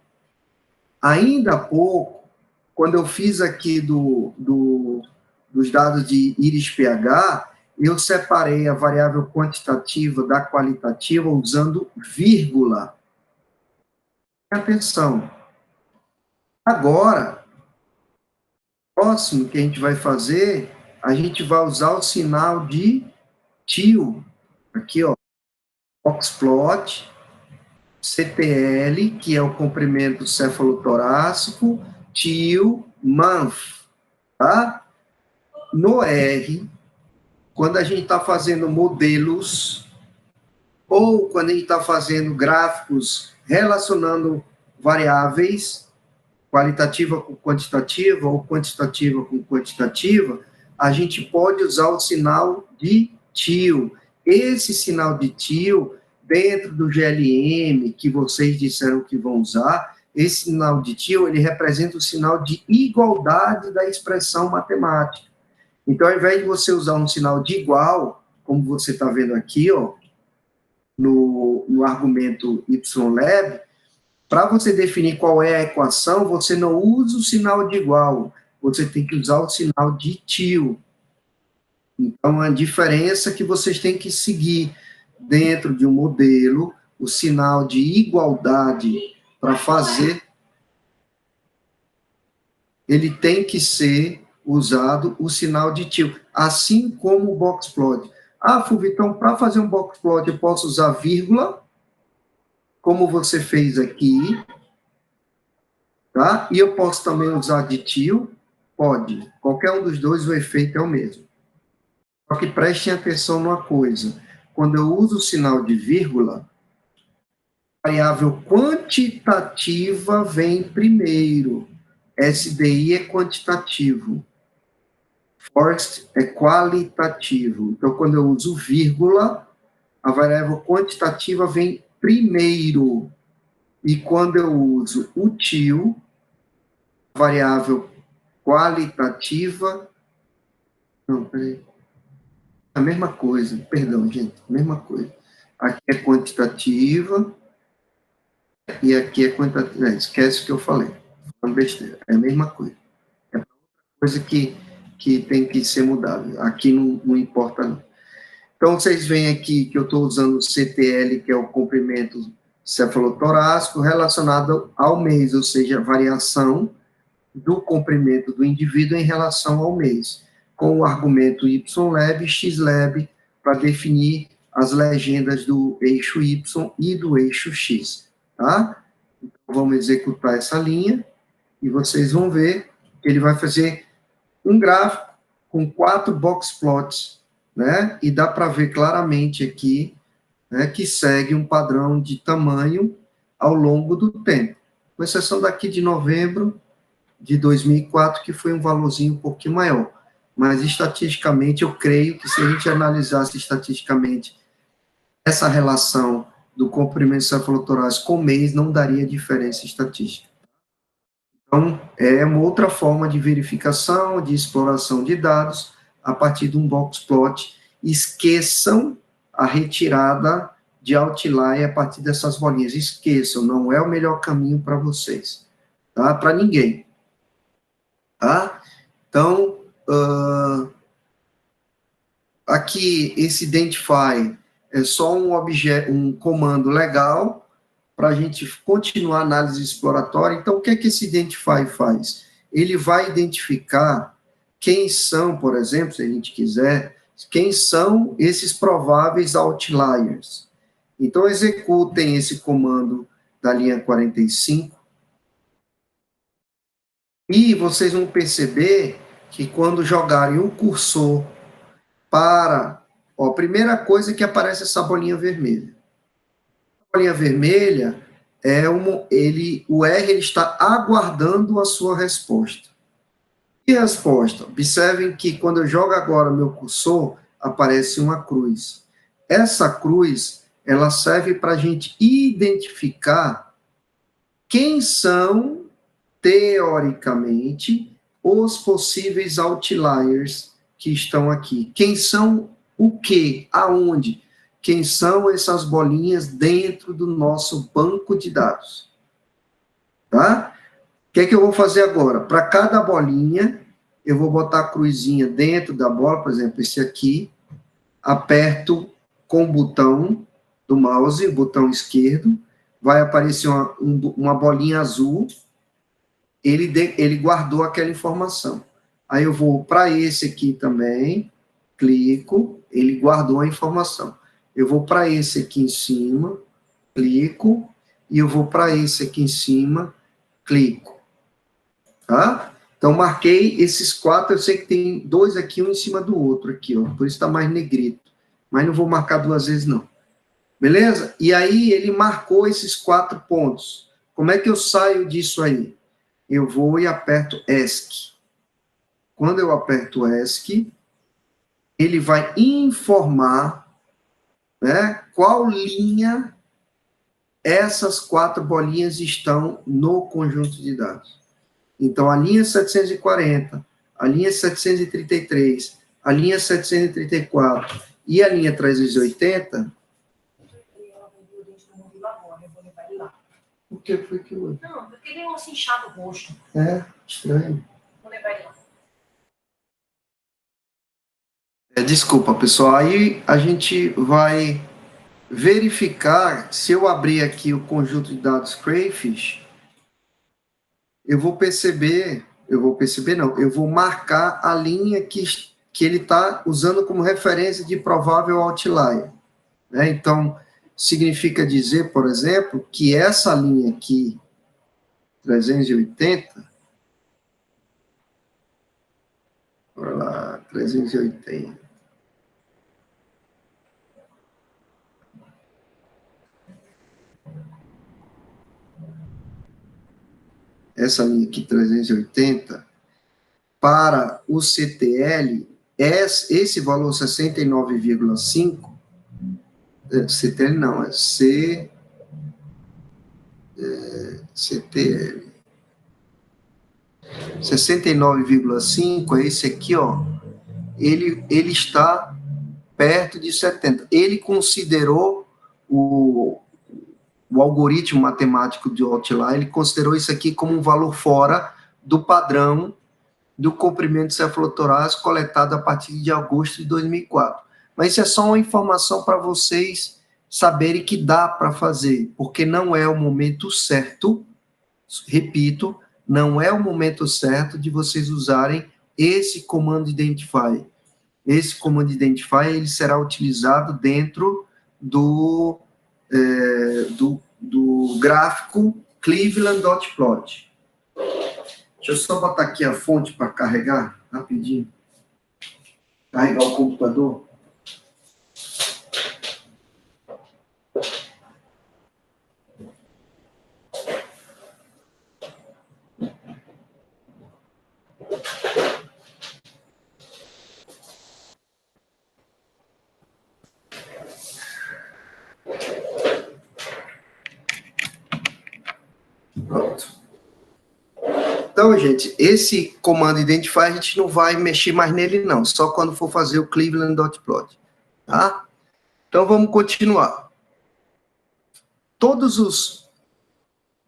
Ainda há pouco, quando eu fiz aqui dos dados de íris-pH, eu separei a variável quantitativa da qualitativa usando vírgula. Atenção. Agora, o próximo que a gente vai fazer, a gente vai usar o sinal de tio. Aqui, ó. Boxplot, CTL, que é o comprimento cefalotorácico, tio, month, tá? No R, quando a gente está fazendo modelos, ou quando a gente está fazendo gráficos relacionando variáveis, qualitativa com quantitativa, ou quantitativa com quantitativa, a gente pode usar o sinal de tio. Esse sinal de tio, dentro do GLM, que vocês disseram que vão usar, esse sinal de tio, ele representa o sinal de igualdade da expressão matemática. Então, ao invés de você usar um sinal de igual, como você está vendo aqui, ó, no argumento YLab, para você definir qual é a equação, você não usa o sinal de igual, você tem que usar o sinal de tio. Então, a diferença que vocês têm que seguir dentro de um modelo, o sinal de igualdade para fazer, ele tem que ser usado o sinal de tio, assim como o boxplot. Ah, Fulvio, então, para fazer um boxplot, eu posso usar vírgula, como você fez aqui, tá? E eu posso também usar de tio? Pode. Qualquer um dos dois, o efeito é o mesmo. Só que prestem atenção numa coisa. Quando eu uso o sinal de vírgula, a variável quantitativa vem primeiro. SDI é quantitativo. Forest é qualitativo. Então, quando eu uso vírgula, a variável quantitativa vem primeiro. E quando eu uso o tio, a variável qualitativa... Não, peraí. A mesma coisa, perdão, gente, a mesma coisa. Aqui é quantitativa e aqui é quantitativa. Esquece o que eu falei. Falando besteira. É a mesma coisa. É coisa que tem que ser mudada. Aqui não importa, não. Então, vocês veem aqui que eu estou usando o CTL, que é o comprimento cefalotorácico, relacionado ao mês, ou seja, a variação do comprimento do indivíduo em relação ao mês, com o argumento YLab e XLab para definir as legendas do eixo Y e do eixo X, tá? Então, vamos executar essa linha e vocês vão ver que ele vai fazer um gráfico com 4 box plots, né? E dá para ver claramente aqui, né, que segue um padrão de tamanho ao longo do tempo, com exceção daqui de novembro de 2004, que foi um valorzinho um pouquinho maior. Mas, estatisticamente, eu creio que se a gente analisasse estatisticamente essa relação do comprimento cefalotorácico com mês, não daria diferença estatística. Então, é uma outra forma de verificação, de exploração de dados, a partir de um box plot. Esqueçam a retirada de outlier a partir dessas bolinhas. Esqueçam, não é o melhor caminho para vocês, tá? Para ninguém. Tá? Então, aqui, esse identify é só um comando legal para a gente continuar a análise exploratória. Então, o que é que esse identify faz? Ele vai identificar quem são, por exemplo, se a gente quiser, quem são esses prováveis outliers. Então, executem esse comando da linha 45, e vocês vão perceber que quando jogarem o cursor para... Ó, a primeira coisa é que aparece essa bolinha vermelha. A bolinha vermelha é o R ele está aguardando a sua resposta. E a resposta? Observem que quando eu jogo agora meu cursor, aparece uma cruz. Essa cruz, ela serve para a gente identificar quem são, teoricamente, os possíveis outliers que estão aqui. Quem são o quê? Aonde? Quem são essas bolinhas dentro do nosso banco de dados? Tá? O que é que eu vou fazer agora? Para cada bolinha, eu vou botar a cruzinha dentro da bola, por exemplo, esse aqui, aperto com o botão do mouse, o botão esquerdo, vai aparecer uma bolinha azul, ele guardou aquela informação. Aí eu vou para esse aqui também, clico, ele guardou a informação. Eu vou para esse aqui em cima, clico, e eu vou para esse aqui em cima, clico. Tá? Então, marquei esses 4, eu sei que tem 2 aqui, um em cima do outro aqui, ó, por isso está mais negrito. Mas não vou marcar 2 vezes, não. Beleza? E aí, ele marcou esses 4 pontos. Como é que eu saio disso aí? Eu vou e aperto ESC. Quando eu aperto ESC, ele vai informar, né, qual linha essas 4 bolinhas estão no conjunto de dados. Então, a linha 740, a linha 733, a linha 734 e a linha 380... O que foi que houve? Não, porque ele é um assim inchado o rosto. É, estranho. Vou levar ele lá. Desculpa, pessoal. Aí a gente vai verificar, se eu abrir aqui o conjunto de dados Crayfish, eu vou marcar a linha que ele está usando como referência de provável outlier. Né? Então, significa dizer, por exemplo, que essa linha aqui, 380, olha lá, 380, essa linha aqui, 380, para o CTL, esse valor 69,5, CTL não, é CTL. 69,5 é esse aqui, ó. Ele está perto de 70. Ele considerou o algoritmo matemático de outlier, ele considerou isso aqui como um valor fora do padrão do comprimento cefalotorácico coletado a partir de agosto de 2004. Mas isso é só uma informação para vocês saberem que dá para fazer, porque não é o momento certo, repito, não é o momento certo de vocês usarem esse comando identify. Esse comando identify, ele será utilizado dentro do gráfico Cleveland.plot. Deixa eu só botar aqui a fonte para carregar, rapidinho. Carregar o computador. Pronto. Então, gente, esse comando identify, a gente não vai mexer mais nele, não. Só quando for fazer o Cleveland.plot. Tá? Então, vamos continuar. Todos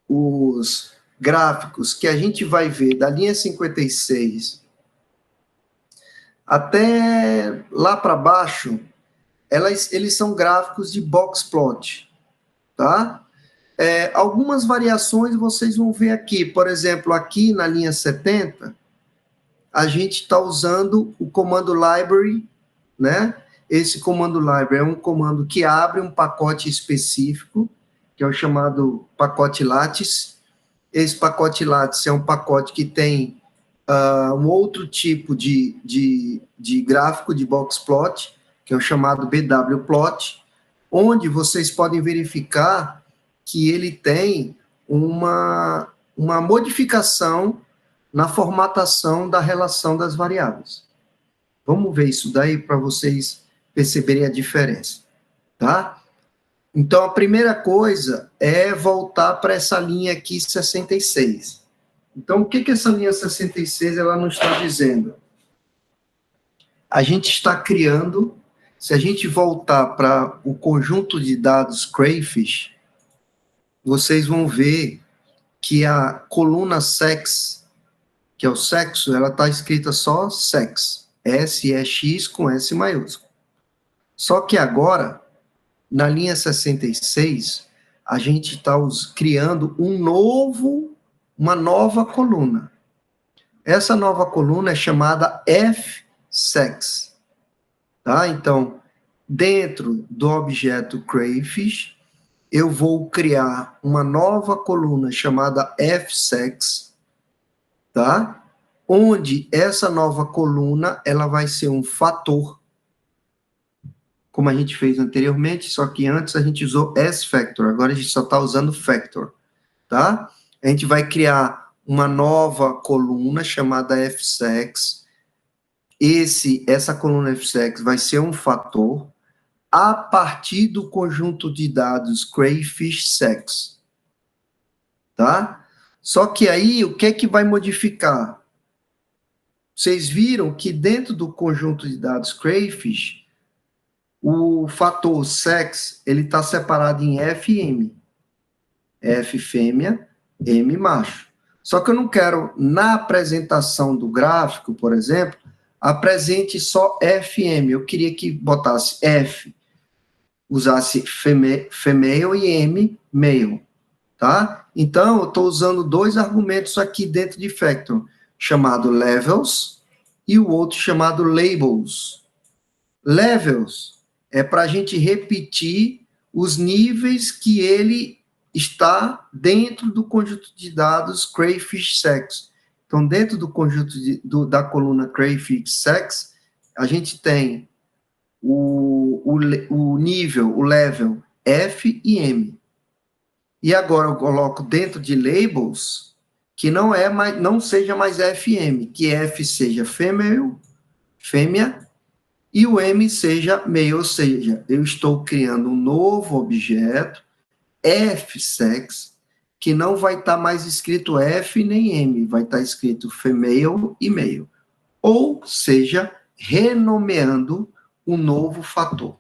os gráficos que a gente vai ver da linha 56 até lá para baixo, eles são gráficos de box plot, tá? Algumas variações vocês vão ver aqui. Por exemplo, aqui na linha 70, a gente está usando o comando library, né? Esse comando library é um comando que abre um pacote específico, que é o chamado pacote lattice. Esse pacote lattice é um pacote que tem um outro tipo de gráfico de box plot, que é o chamado bwplot, onde vocês podem verificar que ele tem uma modificação na formatação da relação das variáveis. Vamos ver isso daí para vocês perceberem a diferença, tá? Então, a primeira coisa é voltar para essa linha aqui, 66. Então, o que essa linha 66 ela nos está dizendo? A gente está criando, se a gente voltar para o conjunto de dados Crayfish, vocês vão ver que a coluna sex, que é o sexo, ela está escrita só sex, S-E-X com S maiúsculo. Só que agora, na linha 66, a gente está criando uma nova coluna. Essa nova coluna é chamada fsex, tá? Então, dentro do objeto crayfish, eu vou criar uma nova coluna chamada fsex, tá? Onde essa nova coluna, ela vai ser um fator, como a gente fez anteriormente, só que antes a gente usou s-factor, agora a gente só está usando factor, tá? A gente vai criar uma nova coluna chamada fsex. Essa coluna fsex vai ser um fator a partir do conjunto de dados crayfish sex, tá? Só que aí, o que é que vai modificar? Vocês viram que dentro do conjunto de dados crayfish, o fator sex, ele está separado em F e M. F fêmea, M macho. Só que eu não quero, na apresentação do gráfico, por exemplo, apresente só FM. Eu queria que botasse F, usasse female e M, male, tá? Então, eu estou usando dois argumentos aqui dentro de factor, chamado levels e o outro chamado labels. Levels é para a gente repetir os níveis que ele está dentro do conjunto de dados crayfish sex. Então, dentro do conjunto da coluna crayfish sex, a gente tem o nível, o level F e M. E agora eu coloco dentro de labels que não seja mais FM, que F seja female, fêmea, e o M seja male, ou seja, eu estou criando um novo objeto, fsex, que não vai estar mais escrito F nem M, vai estar escrito female e male. Ou seja, renomeando um novo fator.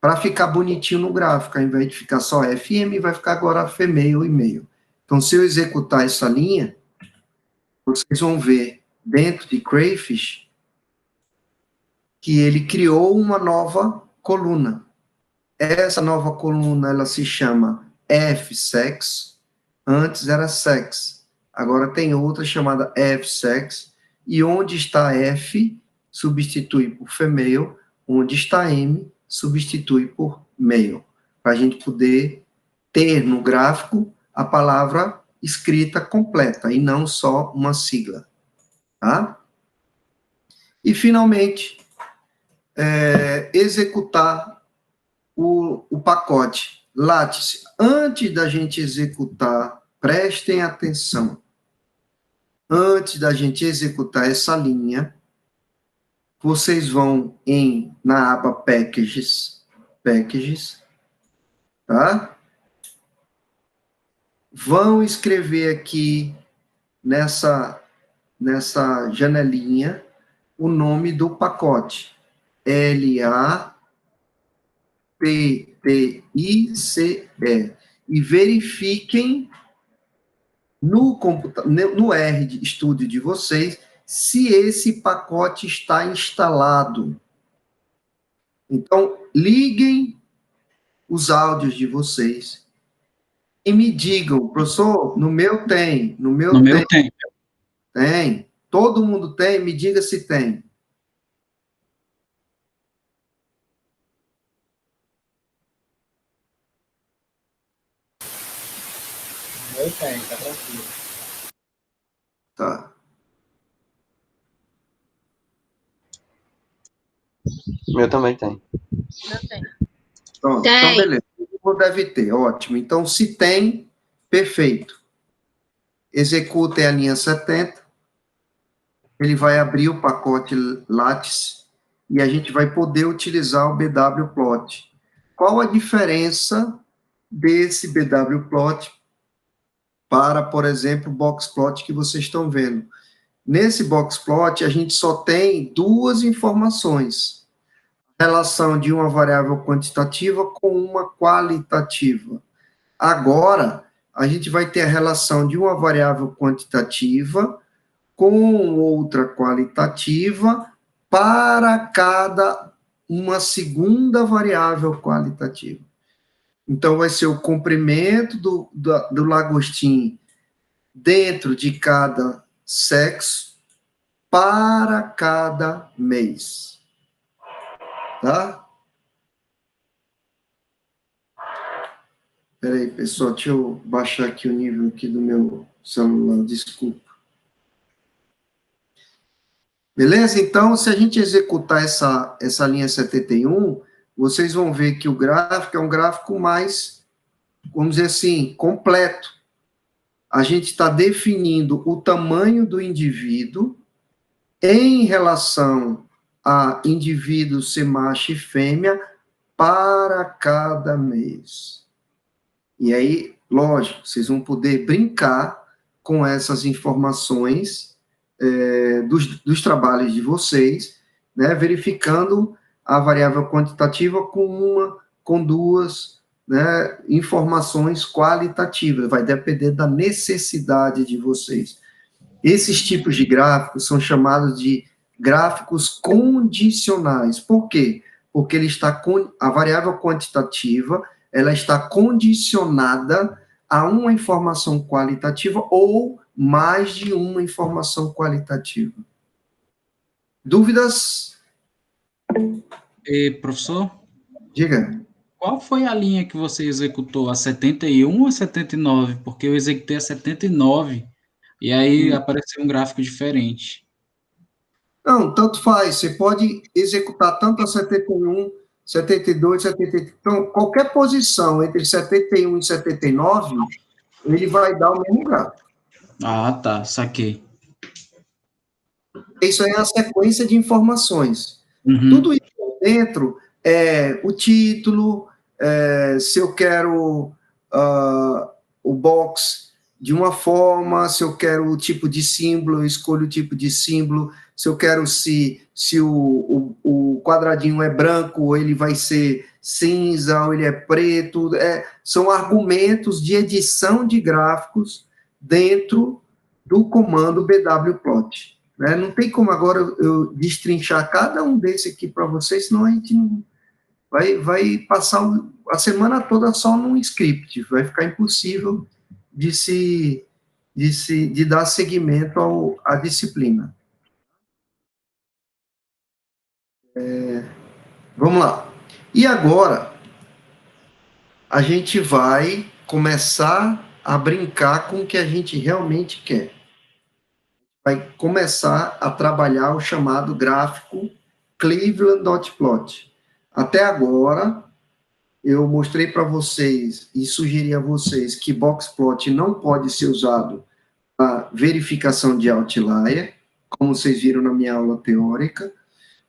Para ficar bonitinho no gráfico, ao invés de ficar só FM, vai ficar agora female e male. Então, se eu executar essa linha, vocês vão ver dentro de crayfish que ele criou uma nova coluna. Essa nova coluna, ela se chama fsex, antes era sex, agora tem outra chamada fsex, e onde está F, substitui por female, onde está M, substitui por male, para a gente poder ter no gráfico a palavra escrita completa, e não só uma sigla, tá? E, finalmente, executar o pacote Lattice. Antes da gente executar, prestem atenção, antes da gente executar essa linha, vocês vão na aba Packages, tá? Vão escrever aqui nessa janelinha o nome do pacote, LATTICE, e verifiquem no RStudio de vocês se esse pacote está instalado. Então, liguem os áudios de vocês e me digam, professor, no meu tem. No meu tem. Tem. Todo mundo tem? Me diga se tem. No meu tem, tá tranquilo. Tá. O meu também tem. Não tem. Pronto, Tem. então beleza. Deve ter, ótimo. Então, se tem, perfeito. Executem a linha 70. Ele vai abrir o pacote Lattice e a gente vai poder utilizar o bwplot. Qual a diferença desse bwplot para, por exemplo, o boxplot que vocês estão vendo? Nesse boxplot, a gente só tem duas informações: a relação de uma variável quantitativa com uma qualitativa. Agora, a gente vai ter a relação de uma variável quantitativa com outra qualitativa para cada uma segunda variável qualitativa. Então, vai ser o comprimento do lagostim dentro de cada sexo para cada mês. Tá? Espera aí, pessoal, deixa eu baixar aqui o nível aqui do meu celular, desculpa. Beleza? Então, se a gente executar essa linha 71, vocês vão ver que o gráfico é um gráfico mais, vamos dizer assim, completo. A gente está definindo o tamanho do indivíduo em relação a indivíduo ser macho e fêmea para cada mês. E aí, lógico, vocês vão poder brincar com essas informações dos trabalhos de vocês, né, verificando a variável quantitativa com uma, com duas, né, informações qualitativas, vai depender da necessidade de vocês. Esses tipos de gráficos são chamados de gráficos condicionais. Por quê? Porque ele está a variável quantitativa, ela está condicionada a uma informação qualitativa ou mais de uma informação qualitativa. Dúvidas? Professor? Diga. Qual foi a linha que você executou? A 71 ou a 79? Porque eu executei a 79 e aí apareceu um gráfico diferente. Não, tanto faz. Você pode executar tanto a 71, 72, 73. Então, qualquer posição entre 71 e 79, ele vai dar o mesmo gráfico. Ah, tá, saquei. Isso aí é a sequência de informações. Uhum. Tudo isso dentro é o título, se eu quero o box de uma forma, se eu quero o tipo de símbolo, eu escolho o tipo de símbolo, se eu quero se o quadradinho é branco, ou ele vai ser cinza, ou ele é preto, são argumentos de edição de gráficos dentro do comando bwplot. Né? Não tem como agora eu destrinchar cada um desse aqui para vocês, senão a gente não vai passar a semana toda só num script, vai ficar impossível de dar seguimento à disciplina. Vamos lá. E agora, a gente vai começar a brincar com o que a gente realmente quer. Vai começar a trabalhar o chamado gráfico Cleveland Dot Plot. Até agora, eu mostrei para vocês e sugeri a vocês que boxplot não pode ser usado para verificação de outlier, como vocês viram na minha aula teórica,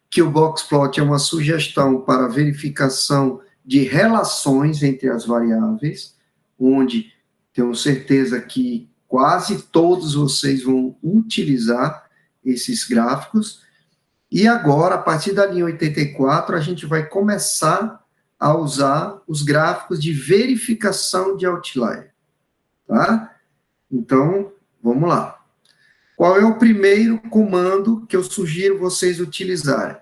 que o boxplot é uma sugestão para verificação de relações entre as variáveis, onde tenho certeza que quase todos vocês vão utilizar esses gráficos. E agora, a partir da linha 84, a gente vai começar a usar os gráficos de verificação de outlier. Tá? Então, vamos lá. Qual é o primeiro comando que eu sugiro vocês utilizarem?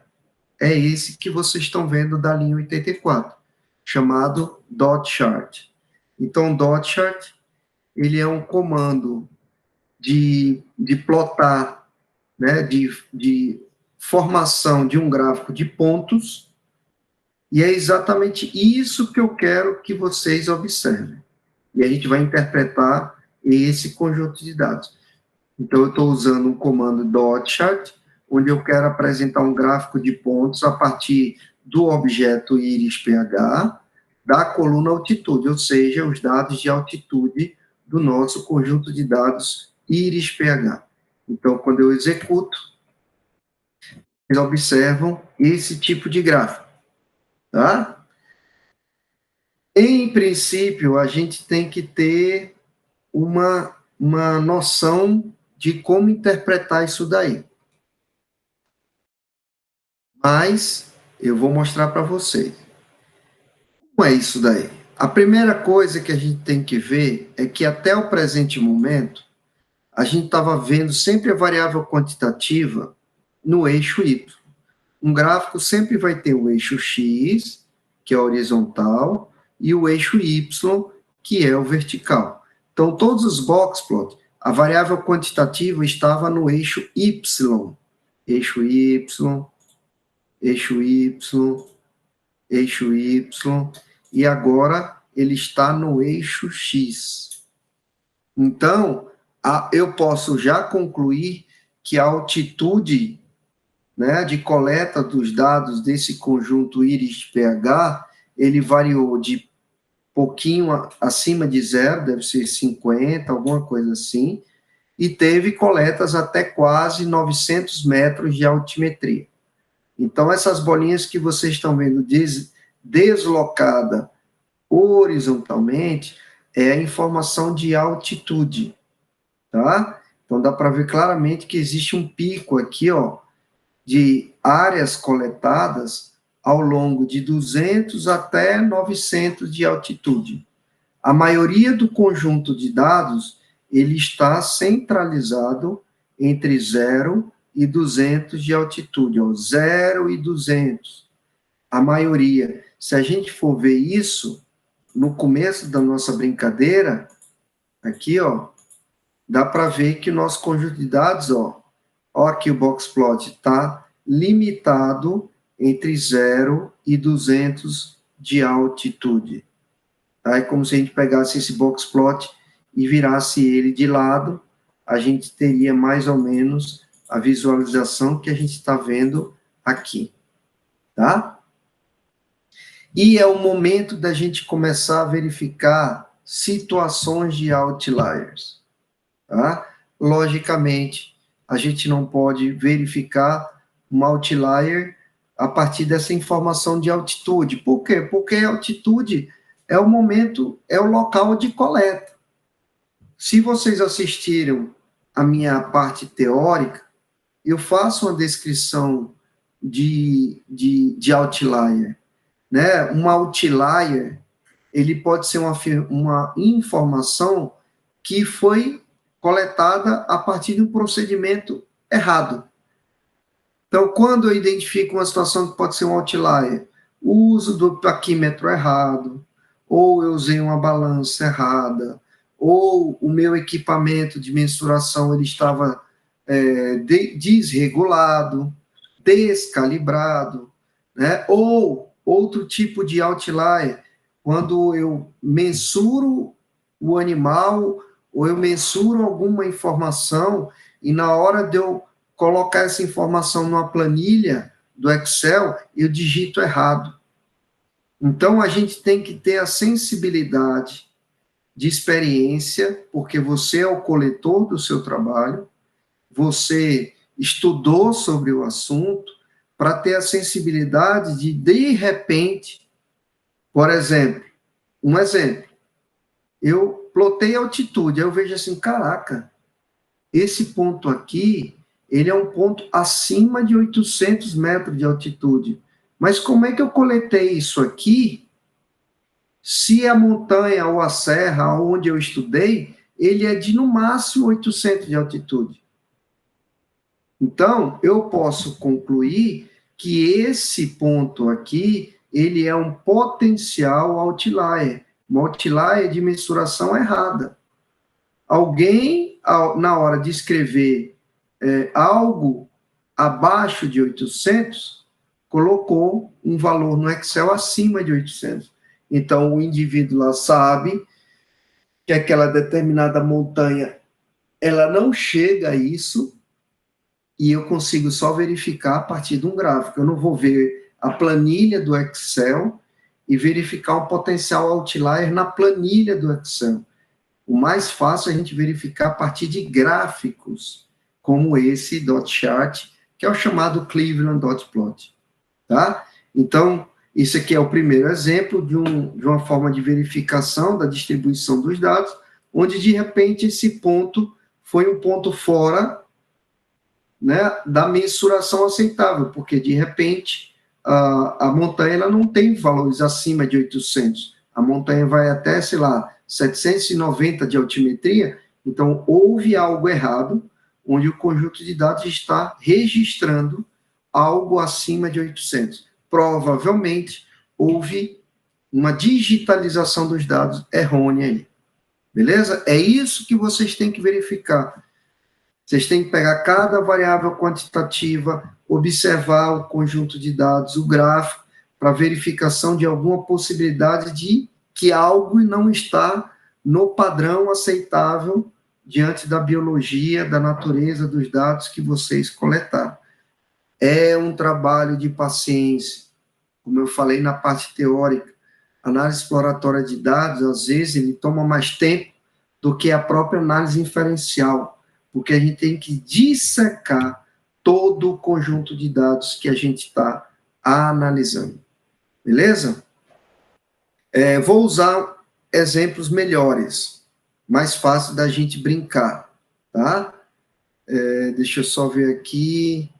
É esse que vocês estão vendo da linha 84, chamado dot chart. Então, dot chart, ele é um comando de plotar, né, de formação de um gráfico de pontos, e é exatamente isso que eu quero que vocês observem. E a gente vai interpretar esse conjunto de dados. Então, eu estou usando um comando dot chart, onde eu quero apresentar um gráfico de pontos a partir do objeto íris.ph, da coluna altitude, ou seja, os dados de altitude do nosso conjunto de dados íris.ph. Então, quando eu executo, vocês observam esse tipo de gráfico. Tá? Em princípio, a gente tem que ter uma noção de como interpretar isso daí. Mas eu vou mostrar para vocês. Como é isso daí? A primeira coisa que a gente tem que ver é que até o presente momento, a gente estava vendo sempre a variável quantitativa no eixo Y. Um gráfico sempre vai ter o eixo X, que é horizontal, e o eixo Y, que é o vertical. Então, todos os boxplot, a variável quantitativa estava no eixo Y, eixo Y, eixo Y, eixo Y, e agora ele está no eixo X. Então, eu posso já concluir que a altitude, né, de coleta dos dados desse conjunto íris-pH, ele variou de pouquinho acima de zero, deve ser 50, alguma coisa assim, e teve coletas até quase 900 metros de altimetria. Então, essas bolinhas que vocês estão vendo deslocada horizontalmente é a informação de altitude, tá? Então, dá para ver claramente que existe um pico aqui, ó, de áreas coletadas ao longo de 200 até 900 de altitude. A maioria do conjunto de dados, ele está centralizado entre 0 e 200 de altitude, ó, 0 e 200. A maioria. Se a gente for ver isso, no começo da nossa brincadeira, aqui, ó, dá para ver que o nosso conjunto de dados, ó aqui o boxplot está limitado entre 0 e 200 de altitude. Tá? É como se a gente pegasse esse boxplot e virasse ele de lado, a gente teria mais ou menos a visualização que a gente está vendo aqui. Tá? E é o momento da gente começar a verificar situações de outliers. Tá? Logicamente, a gente não pode verificar um outlier a partir dessa informação de altitude. Por quê? Porque a altitude é o momento, é o local de coleta. Se vocês assistiram a minha parte teórica, eu faço uma descrição de outlier. Né? Um outlier, ele pode ser uma informação que foi coletada a partir de um procedimento errado. Então, quando eu identifico uma situação que pode ser um outlier, o uso do taquímetro errado, ou eu usei uma balança errada, ou o meu equipamento de mensuração ele estava desregulado, descalibrado, né? Ou outro tipo de outlier, quando eu mensuro o animal, ou eu mensuro alguma informação, e na hora de eu colocar essa informação numa planilha do Excel, eu digito errado. Então, a gente tem que ter a sensibilidade de experiência, porque você é o coletor do seu trabalho, você estudou sobre o assunto, para ter a sensibilidade de repente, por exemplo, eu plotei a altitude, aí eu vejo assim, caraca, esse ponto aqui, ele é um ponto acima de 800 metros de altitude. Mas como é que eu coletei isso aqui, se a montanha ou a serra onde eu estudei, ele é de no máximo 800 de altitude? Então, eu posso concluir que esse ponto aqui, ele é um potencial outlier, um outlier de mensuração errada. Alguém, na hora de escrever algo abaixo de 800, colocou um valor no Excel acima de 800. Então, o indivíduo lá sabe que aquela determinada montanha, ela não chega a isso, e eu consigo só verificar a partir de um gráfico. Eu não vou ver a planilha do Excel e verificar um potencial outlier na planilha do Excel. O mais fácil é a gente verificar a partir de gráficos, como esse dot chart, que é o chamado Cleveland dot plot. Tá? Então, isso aqui é o primeiro exemplo de uma forma de verificação da distribuição dos dados, onde, de repente, esse ponto foi um ponto fora, né, da mensuração aceitável, porque, de repente, a montanha ela não tem valores acima de 800. A montanha vai até, sei lá, 790 de altimetria, então houve algo errado, onde o conjunto de dados está registrando algo acima de 800. Provavelmente houve uma digitalização dos dados errônea aí. Beleza? É isso que vocês têm que verificar. Vocês têm que pegar cada variável quantitativa, observar o conjunto de dados, o gráfico, para verificação de alguma possibilidade de que algo não está no padrão aceitável diante da biologia, da natureza dos dados que vocês coletaram. É um trabalho de paciência, como eu falei na parte teórica, análise exploratória de dados, às vezes, ele toma mais tempo do que a própria análise inferencial, porque a gente tem que dissecar todo o conjunto de dados que a gente está analisando. Beleza? Vou usar exemplos melhores, mais fácil da gente brincar, tá? Deixa eu só ver aqui.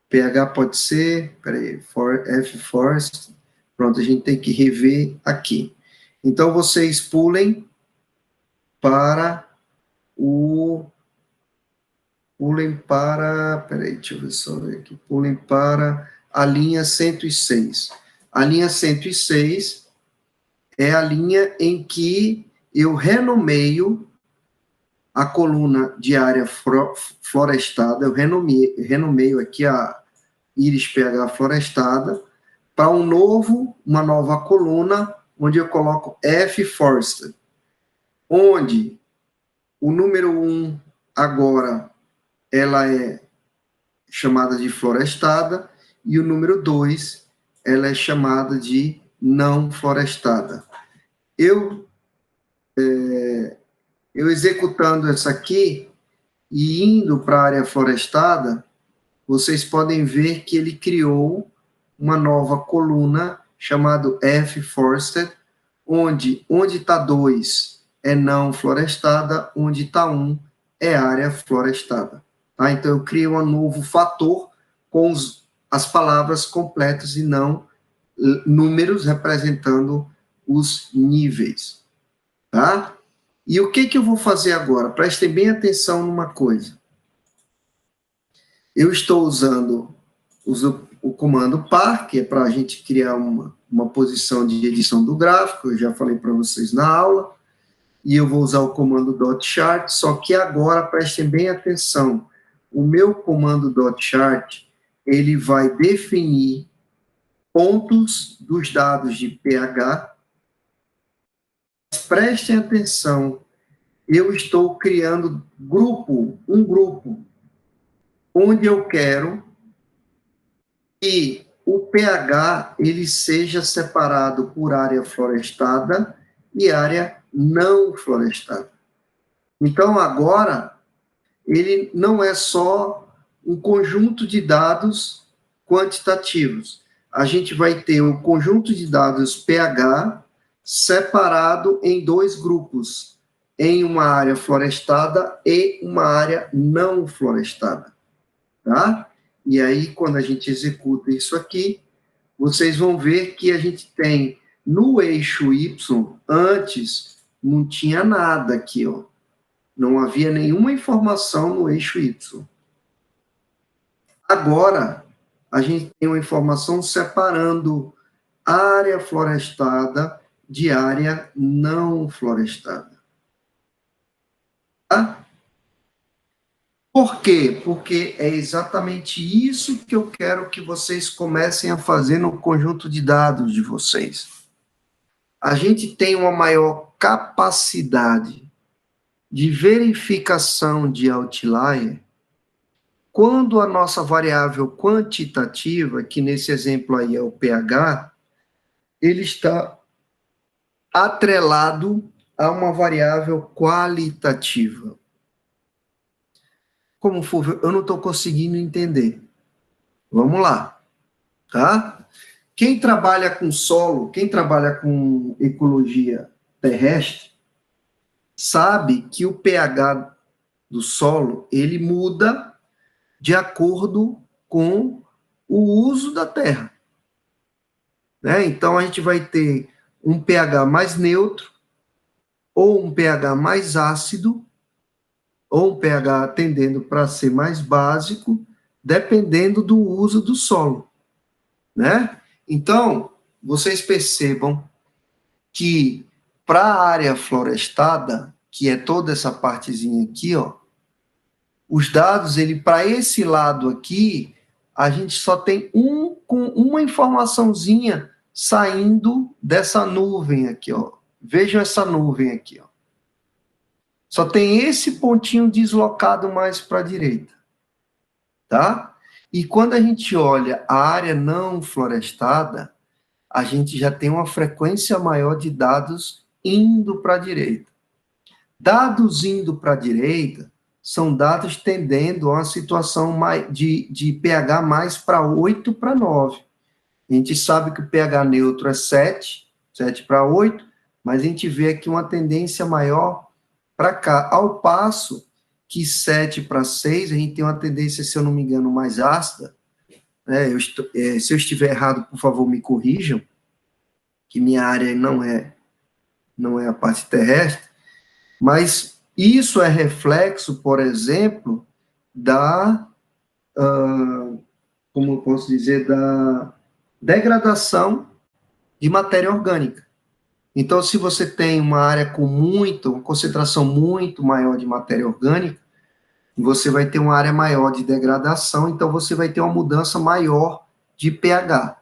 pH pode ser, peraí, F forest. Pronto, a gente tem que rever aqui. Então, vocês pulem para peraí, deixa eu ver só ver aqui. Pulem para a linha 106. A linha 106 é a linha em que eu renomeio a coluna de área florestada, eu renomeio aqui a íris pH florestada, para uma nova coluna, onde eu coloco F forested, onde o número 1 agora ela é chamada de florestada, e o número 2 ela é chamada de não florestada. Eu executando essa aqui e indo para a área florestada, vocês podem ver que ele criou uma nova coluna chamada F forested, onde está 2 é não florestada, onde está 1 é área florestada. Tá? Então, eu crio um novo fator com as palavras completas e não números representando os níveis. Tá? E o que eu vou fazer agora? Prestem bem atenção numa coisa. Eu estou usando o comando par, que é para a gente criar uma posição de edição do gráfico, eu já falei para vocês na aula, e eu vou usar o comando .chart, só que agora, prestem bem atenção, o meu comando .chart, ele vai definir pontos dos dados de pH. Prestem atenção, eu estou criando um grupo, onde eu quero que o pH ele seja separado por área florestada e área não florestada. Então, agora, ele não é só um conjunto de dados quantitativos. A gente vai ter o conjunto de dados pH separado em 2 grupos, em uma área florestada e uma área não florestada. Tá? E aí, quando a gente executa isso aqui, vocês vão ver que a gente tem no eixo Y, antes não tinha nada aqui, ó. Não havia nenhuma informação no eixo Y. Agora, a gente tem uma informação separando área florestada de área não florestada. Tá? Por quê? Porque é exatamente isso que eu quero que vocês comecem a fazer no conjunto de dados de vocês. A gente tem uma maior capacidade de verificação de outlier quando a nossa variável quantitativa, que nesse exemplo aí é o pH, ele está atrelado a uma variável qualitativa. Como, Fulvio, eu não estou conseguindo entender. Vamos lá, tá? Quem trabalha com solo, quem trabalha com ecologia terrestre, sabe que o pH do solo, ele muda de acordo com o uso da terra. Né? Então, a gente vai ter um pH mais neutro, ou um pH mais ácido, ou um pH tendendo para ser mais básico, dependendo do uso do solo, né? Então, vocês percebam que para a área florestada, que é toda essa partezinha aqui, ó, os dados, para esse lado aqui, a gente só tem com uma informaçãozinha saindo dessa nuvem aqui, ó. Vejam essa nuvem aqui, ó. Só tem esse pontinho deslocado mais para a direita, tá? E quando a gente olha a área não florestada, a gente já tem uma frequência maior de dados indo para a direita. Dados indo para a direita são dados tendendo a uma situação de pH mais para 8 para 9. A gente sabe que o pH neutro é 7 para 8, mas a gente vê aqui uma tendência maior para cá, ao passo que 7 para 6, a gente tem uma tendência, se eu não me engano, mais ácida. Se eu estiver errado, por favor, me corrijam, que minha área não é a parte terrestre, mas isso é reflexo, por exemplo, como eu posso dizer, da degradação de matéria orgânica. Então, se você tem uma área com uma concentração muito maior de matéria orgânica, você vai ter uma área maior de degradação, então você vai ter uma mudança maior de pH,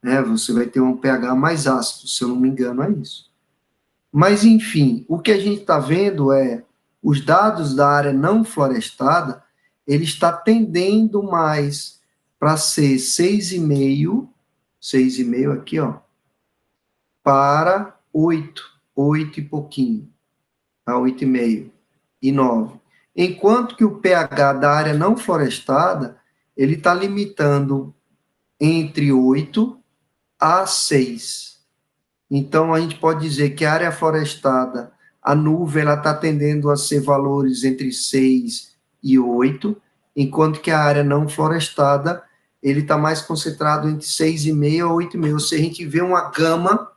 né? Você vai ter um pH mais ácido, se eu não me engano, é isso. Mas, enfim, o que a gente está vendo é os dados da área não florestada, ele está tendendo mais para ser 6,5 aqui, ó, para 8 e pouquinho, a 8,5 e 9. Enquanto que o pH da área não florestada, ele está limitando entre 8 a 6. Então, a gente pode dizer que a área florestada, a nuvem, ela está tendendo a ser valores entre 6 e 8, enquanto que a área não florestada, ele está mais concentrado entre 6,5 a 8,5. Ou seja, a gente vê uma gama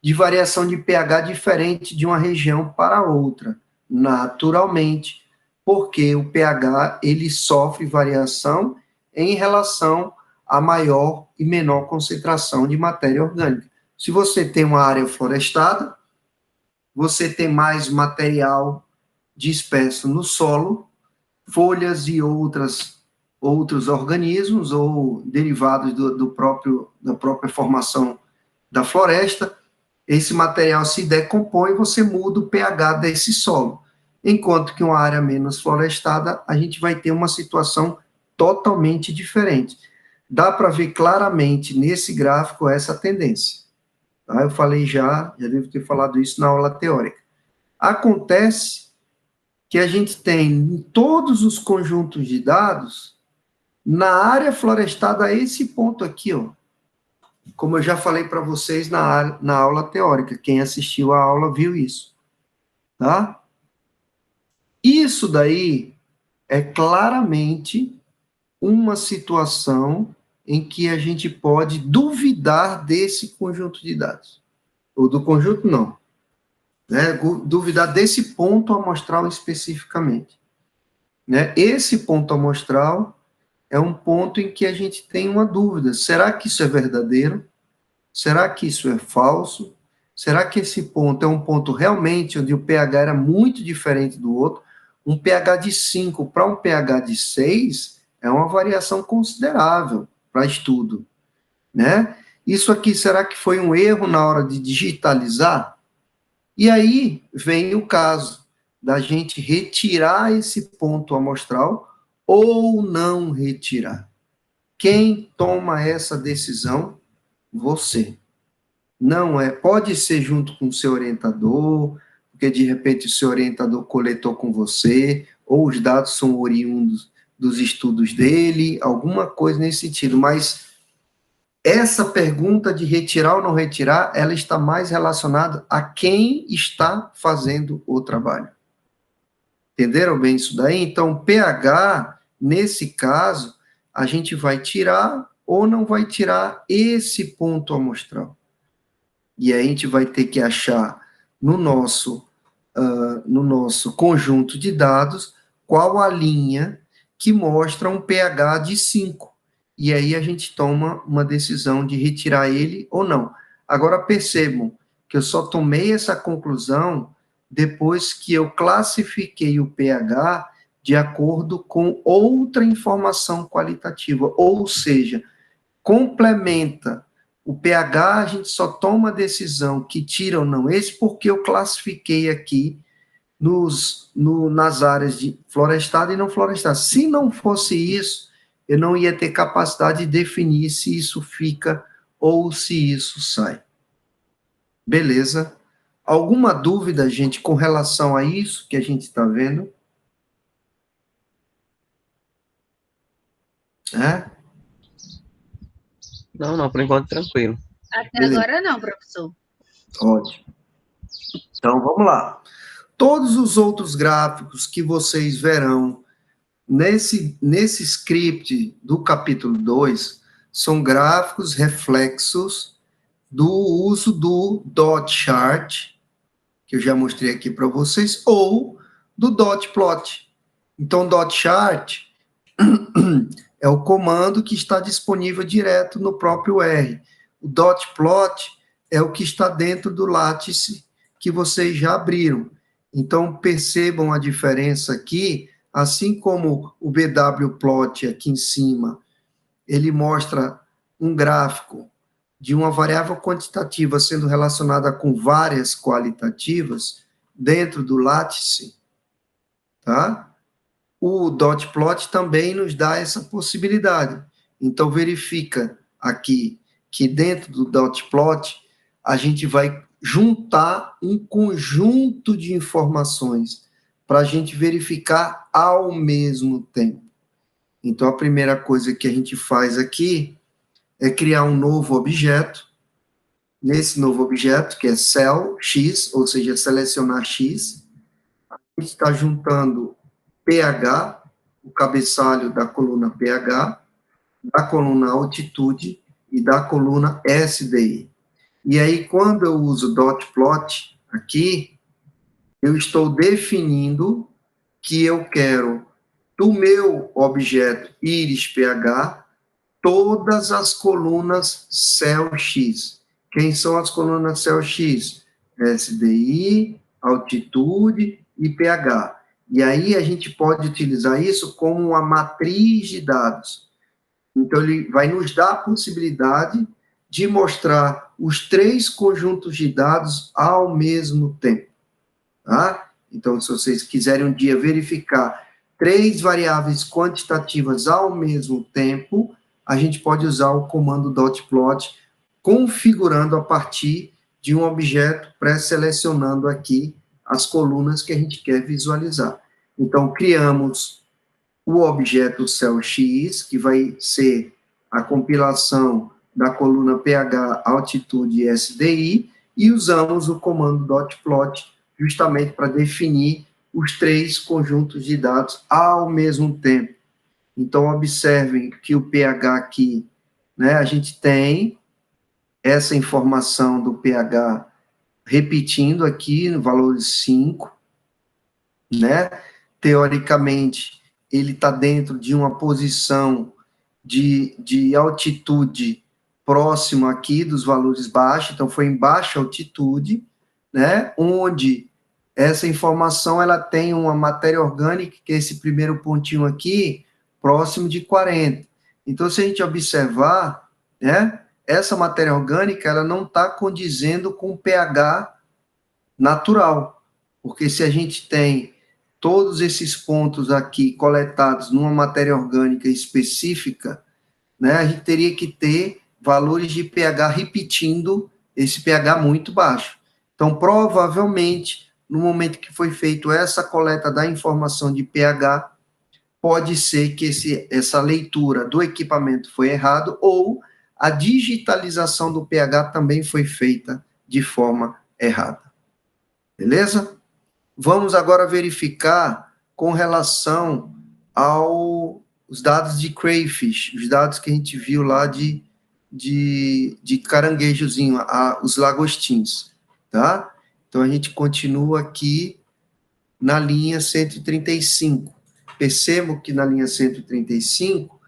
de variação de pH diferente de uma região para outra, naturalmente, porque o pH, ele sofre variação em relação a maior e menor concentração de matéria orgânica. Se você tem uma área florestada, você tem mais material disperso no solo, folhas e outros organismos ou derivados da própria formação da floresta. Esse material se decompõe e você muda o pH desse solo. Enquanto que uma área menos florestada, a gente vai ter uma situação totalmente diferente. Dá para ver claramente nesse gráfico essa tendência. Tá? Eu falei já devo ter falado isso na aula teórica. Acontece que a gente tem em todos os conjuntos de dados, na área florestada, esse ponto aqui, ó, como eu já falei para vocês na aula teórica, quem assistiu a aula viu isso, tá? Isso daí é claramente uma situação em que a gente pode duvidar desse conjunto de dados. Ou do conjunto, não. Né? Duvidar desse ponto amostral especificamente. Né? Esse ponto amostral é um ponto em que a gente tem uma dúvida. Será que isso é verdadeiro? Será que isso é falso? Será que esse ponto é um ponto realmente onde o pH era muito diferente do outro? Um pH de 5 para um pH de 6 é uma variação considerável para estudo, né? Isso aqui, será que foi um erro na hora de digitalizar? E aí vem o caso da gente retirar esse ponto amostral ou não retirar. Quem toma essa decisão? Você. Não é, pode ser junto com o seu orientador, porque de repente o seu orientador coletou com você, ou os dados são oriundos dos estudos dele, alguma coisa nesse sentido, mas essa pergunta de retirar ou não retirar, ela está mais relacionada a quem está fazendo o trabalho. Entenderam bem isso daí? Então, pH, nesse caso, a gente vai tirar ou não vai tirar esse ponto amostral. E aí a gente vai ter que achar no nosso conjunto de dados qual a linha que mostra um pH de 5. e aí a gente toma uma decisão de retirar ele ou não. Agora, percebam que eu só tomei essa conclusão depois que eu classifiquei o pH de acordo com outra informação qualitativa, ou seja, complementa. O pH, a gente só toma a decisão que tira ou não esse, porque eu classifiquei aqui nas áreas de florestada e não florestada. Se não fosse isso, eu não ia ter capacidade de definir se isso fica ou se isso sai. Beleza? Alguma dúvida, gente, com relação a isso que a gente está vendo? É? Não, por enquanto tranquilo. Até Beleza. agora não, professor. Ótimo. Então, vamos lá. Todos os outros gráficos que vocês verão nesse script do capítulo 2 são gráficos reflexos do uso do dot chart, que eu já mostrei aqui para vocês, ou do dot plot. Então, dot chart é o comando que está disponível direto no próprio R. O dot plot é o que está dentro do Lattice que vocês já abriram. Então, percebam a diferença aqui, assim como o BW plot aqui em cima, ele mostra um gráfico de uma variável quantitativa sendo relacionada com várias qualitativas dentro do Lattice, tá? O dot plot também nos dá essa possibilidade. Então, verifica aqui que dentro do dot plot, a gente vai juntar um conjunto de informações para a gente verificar ao mesmo tempo. Então, a primeira coisa que a gente faz aqui é criar um novo objeto. Nesse novo objeto, que é cell X, ou seja, selecionar X, a gente está juntando pH, o cabeçalho da coluna pH, da coluna altitude e da coluna SDI. E aí, quando eu uso dot plot aqui, eu estou definindo que eu quero, do meu objeto íris pH, todas as colunas cell X. Quem são as colunas cell X? SDI, altitude e pH. E aí a gente pode utilizar isso como uma matriz de dados. Então, ele vai nos dar a possibilidade de mostrar os 3 conjuntos de dados ao mesmo tempo. Tá? Então, se vocês quiserem um dia verificar 3 variáveis quantitativas ao mesmo tempo, a gente pode usar o comando dot plot, configurando a partir de um objeto, pré-selecionando aqui as colunas que a gente quer visualizar. Então, criamos o objeto cell X, que vai ser a compilação da coluna pH, altitude e SDI, e usamos o comando dot plot justamente para definir os 3 conjuntos de dados ao mesmo tempo. Então, observem que o pH aqui, né, a gente tem essa informação do pH repetindo aqui no valor 5, né? Teoricamente, ele está dentro de uma posição de altitude próximo aqui dos valores baixos, então foi em baixa altitude, né? Onde essa informação ela tem uma matéria orgânica, que é esse primeiro pontinho aqui, próximo de 40. Então, se a gente observar, né, essa matéria orgânica ela não está condizendo com o pH natural, porque se a gente tem todos esses pontos aqui coletados numa matéria orgânica específica, né, a gente teria que ter valores de pH repetindo esse pH muito baixo. Então, provavelmente, no momento que foi feita essa coleta da informação de pH, pode ser que essa leitura do equipamento foi errado ou a digitalização do pH também foi feita de forma errada. Beleza? Vamos agora verificar com relação aos dados de crayfish, os dados que a gente viu lá de caranguejozinho, os lagostins, tá? Então, a gente continua aqui na linha 135. Percebo que na linha 135,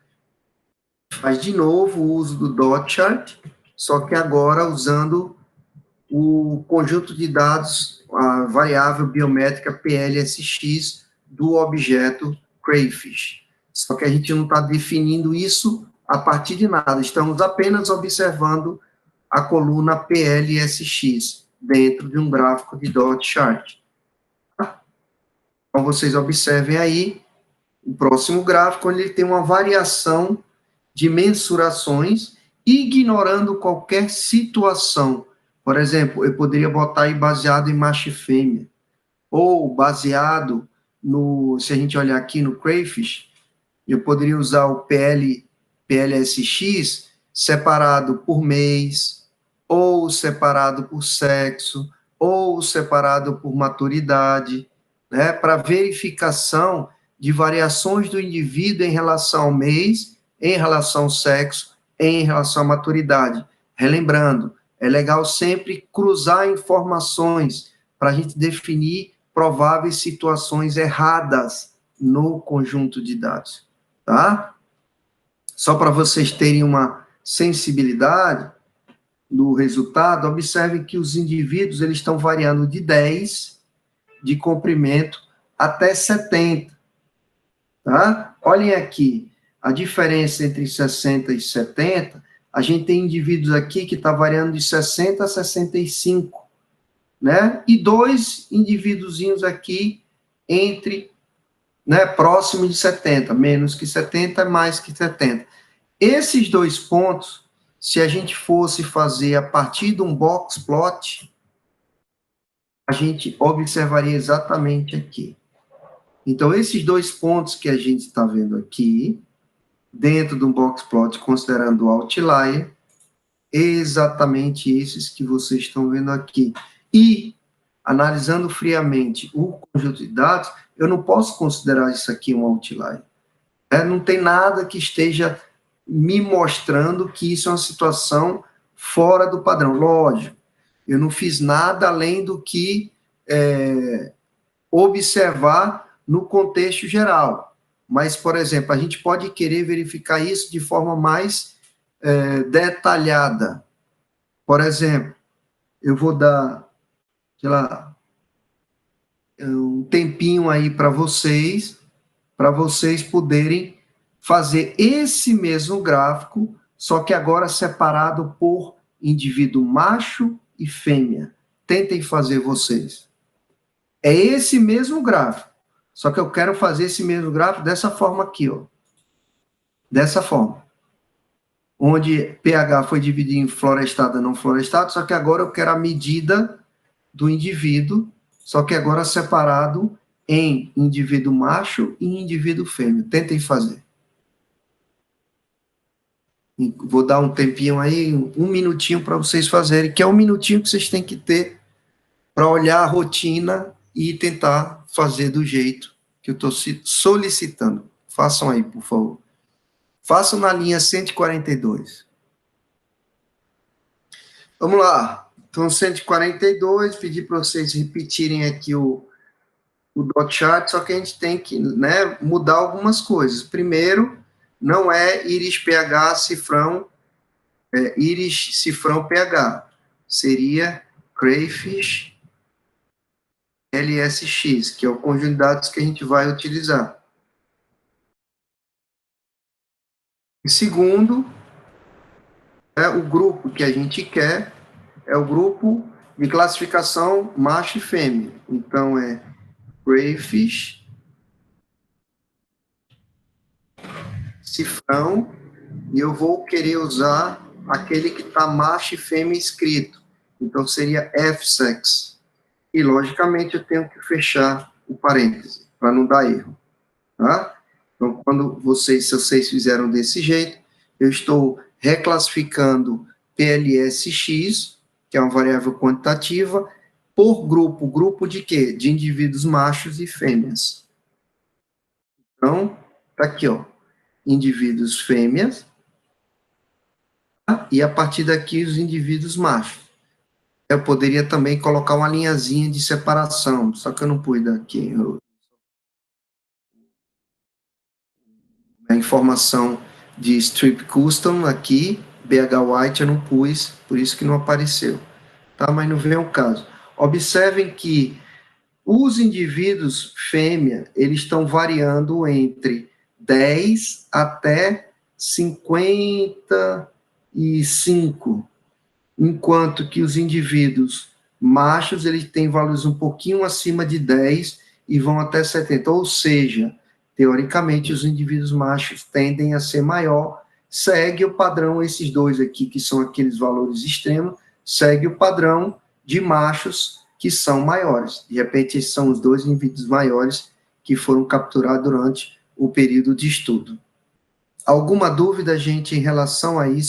faz de novo o uso do dot chart, só que agora usando o conjunto de dados, a variável biométrica PLSX do objeto Crayfish. Só que a gente não está definindo isso a partir de nada, estamos apenas observando a coluna PLSX dentro de um gráfico de dot chart. Então, vocês observem aí o próximo gráfico, onde ele tem uma variação de mensurações, ignorando qualquer situação. Por exemplo, eu poderia botar aí baseado em macho e fêmea, ou baseado no, se a gente olhar aqui no Crayfish, eu poderia usar o PLSX separado por mês, ou separado por sexo, ou separado por maturidade, né, para verificação de variações do indivíduo em relação ao mês, em relação ao sexo, em relação à maturidade. Relembrando, é legal sempre cruzar informações para a gente definir prováveis situações erradas no conjunto de dados, tá? Só para vocês terem uma sensibilidade do resultado, observe que os indivíduos eles estão variando de 10 de comprimento até 70, tá? Olhem aqui, a diferença entre 60 e 70, a gente tem indivíduos aqui que está variando de 60 a 65, né? E 2 indivíduozinhos aqui entre, né, próximo de 70, menos que 70, mais que 70. Esses 2 pontos, se a gente fosse fazer a partir de um box plot, a gente observaria exatamente aqui. Então, esses 2 pontos que a gente está vendo aqui, dentro de um box plot, considerando o outlier, exatamente esses que vocês estão vendo aqui. E, analisando friamente o conjunto de dados, eu não posso considerar isso aqui um outlier. Não tem nada que esteja me mostrando que isso é uma situação fora do padrão. Lógico, eu não fiz nada além do que observar no contexto geral. Mas, por exemplo, a gente pode querer verificar isso de forma mais detalhada. Por exemplo, eu vou dar, sei lá, um tempinho aí para vocês poderem fazer esse mesmo gráfico, só que agora separado por indivíduo macho e fêmea. Tentem fazer vocês. É esse mesmo gráfico, só que eu quero fazer esse mesmo gráfico dessa forma aqui, ó. Dessa forma. Onde pH foi dividido em florestado e não florestado, só que agora eu quero a medida do indivíduo, só que agora separado em indivíduo macho e indivíduo fêmea. Tentem fazer. Vou dar um tempinho aí, um minutinho para vocês fazerem, que é um minutinho que vocês têm que ter para olhar a rotina e tentar fazer do jeito que eu estou solicitando. Façam aí, por favor. Façam na linha 142. Vamos lá. Então, 142, pedir para vocês repetirem aqui o dot chart, só que a gente tem que, né, mudar algumas coisas. Primeiro, não é íris pH cifrão, íris cifrão pH. Seria Crayfish LSX, que é o conjunto de dados que a gente vai utilizar. E segundo, o grupo que a gente quer é o grupo de classificação macho e fêmea. Então, é Crayfish, cifrão, e eu vou querer usar aquele que está macho e fêmea escrito. Então, seria F-sex. E, logicamente, eu tenho que fechar o parêntese, para não dar erro. Tá? Então, se vocês fizeram desse jeito, eu estou reclassificando PLSX, que é uma variável quantitativa, por grupo. Grupo de quê? De indivíduos machos e fêmeas. Então, tá aqui, ó. Indivíduos fêmeas, tá? E a partir daqui os indivíduos machos. Eu poderia também colocar uma linhazinha de separação, só que eu não pus daqui. A informação de Strip Custom aqui, BH White eu não pus, por isso que não apareceu, tá? Mas não vem ao caso. Observem que os indivíduos fêmea, eles estão variando entre 10 até 55, enquanto que os indivíduos machos, eles têm valores um pouquinho acima de 10 e vão até 70, ou seja, teoricamente, os indivíduos machos tendem a ser maior, segue o padrão, esses dois aqui, que são aqueles valores extremos, segue o padrão de machos que são maiores. De repente, esses são os dois indivíduos maiores que foram capturados durante o período de estudo. Alguma dúvida, gente, em relação a isso?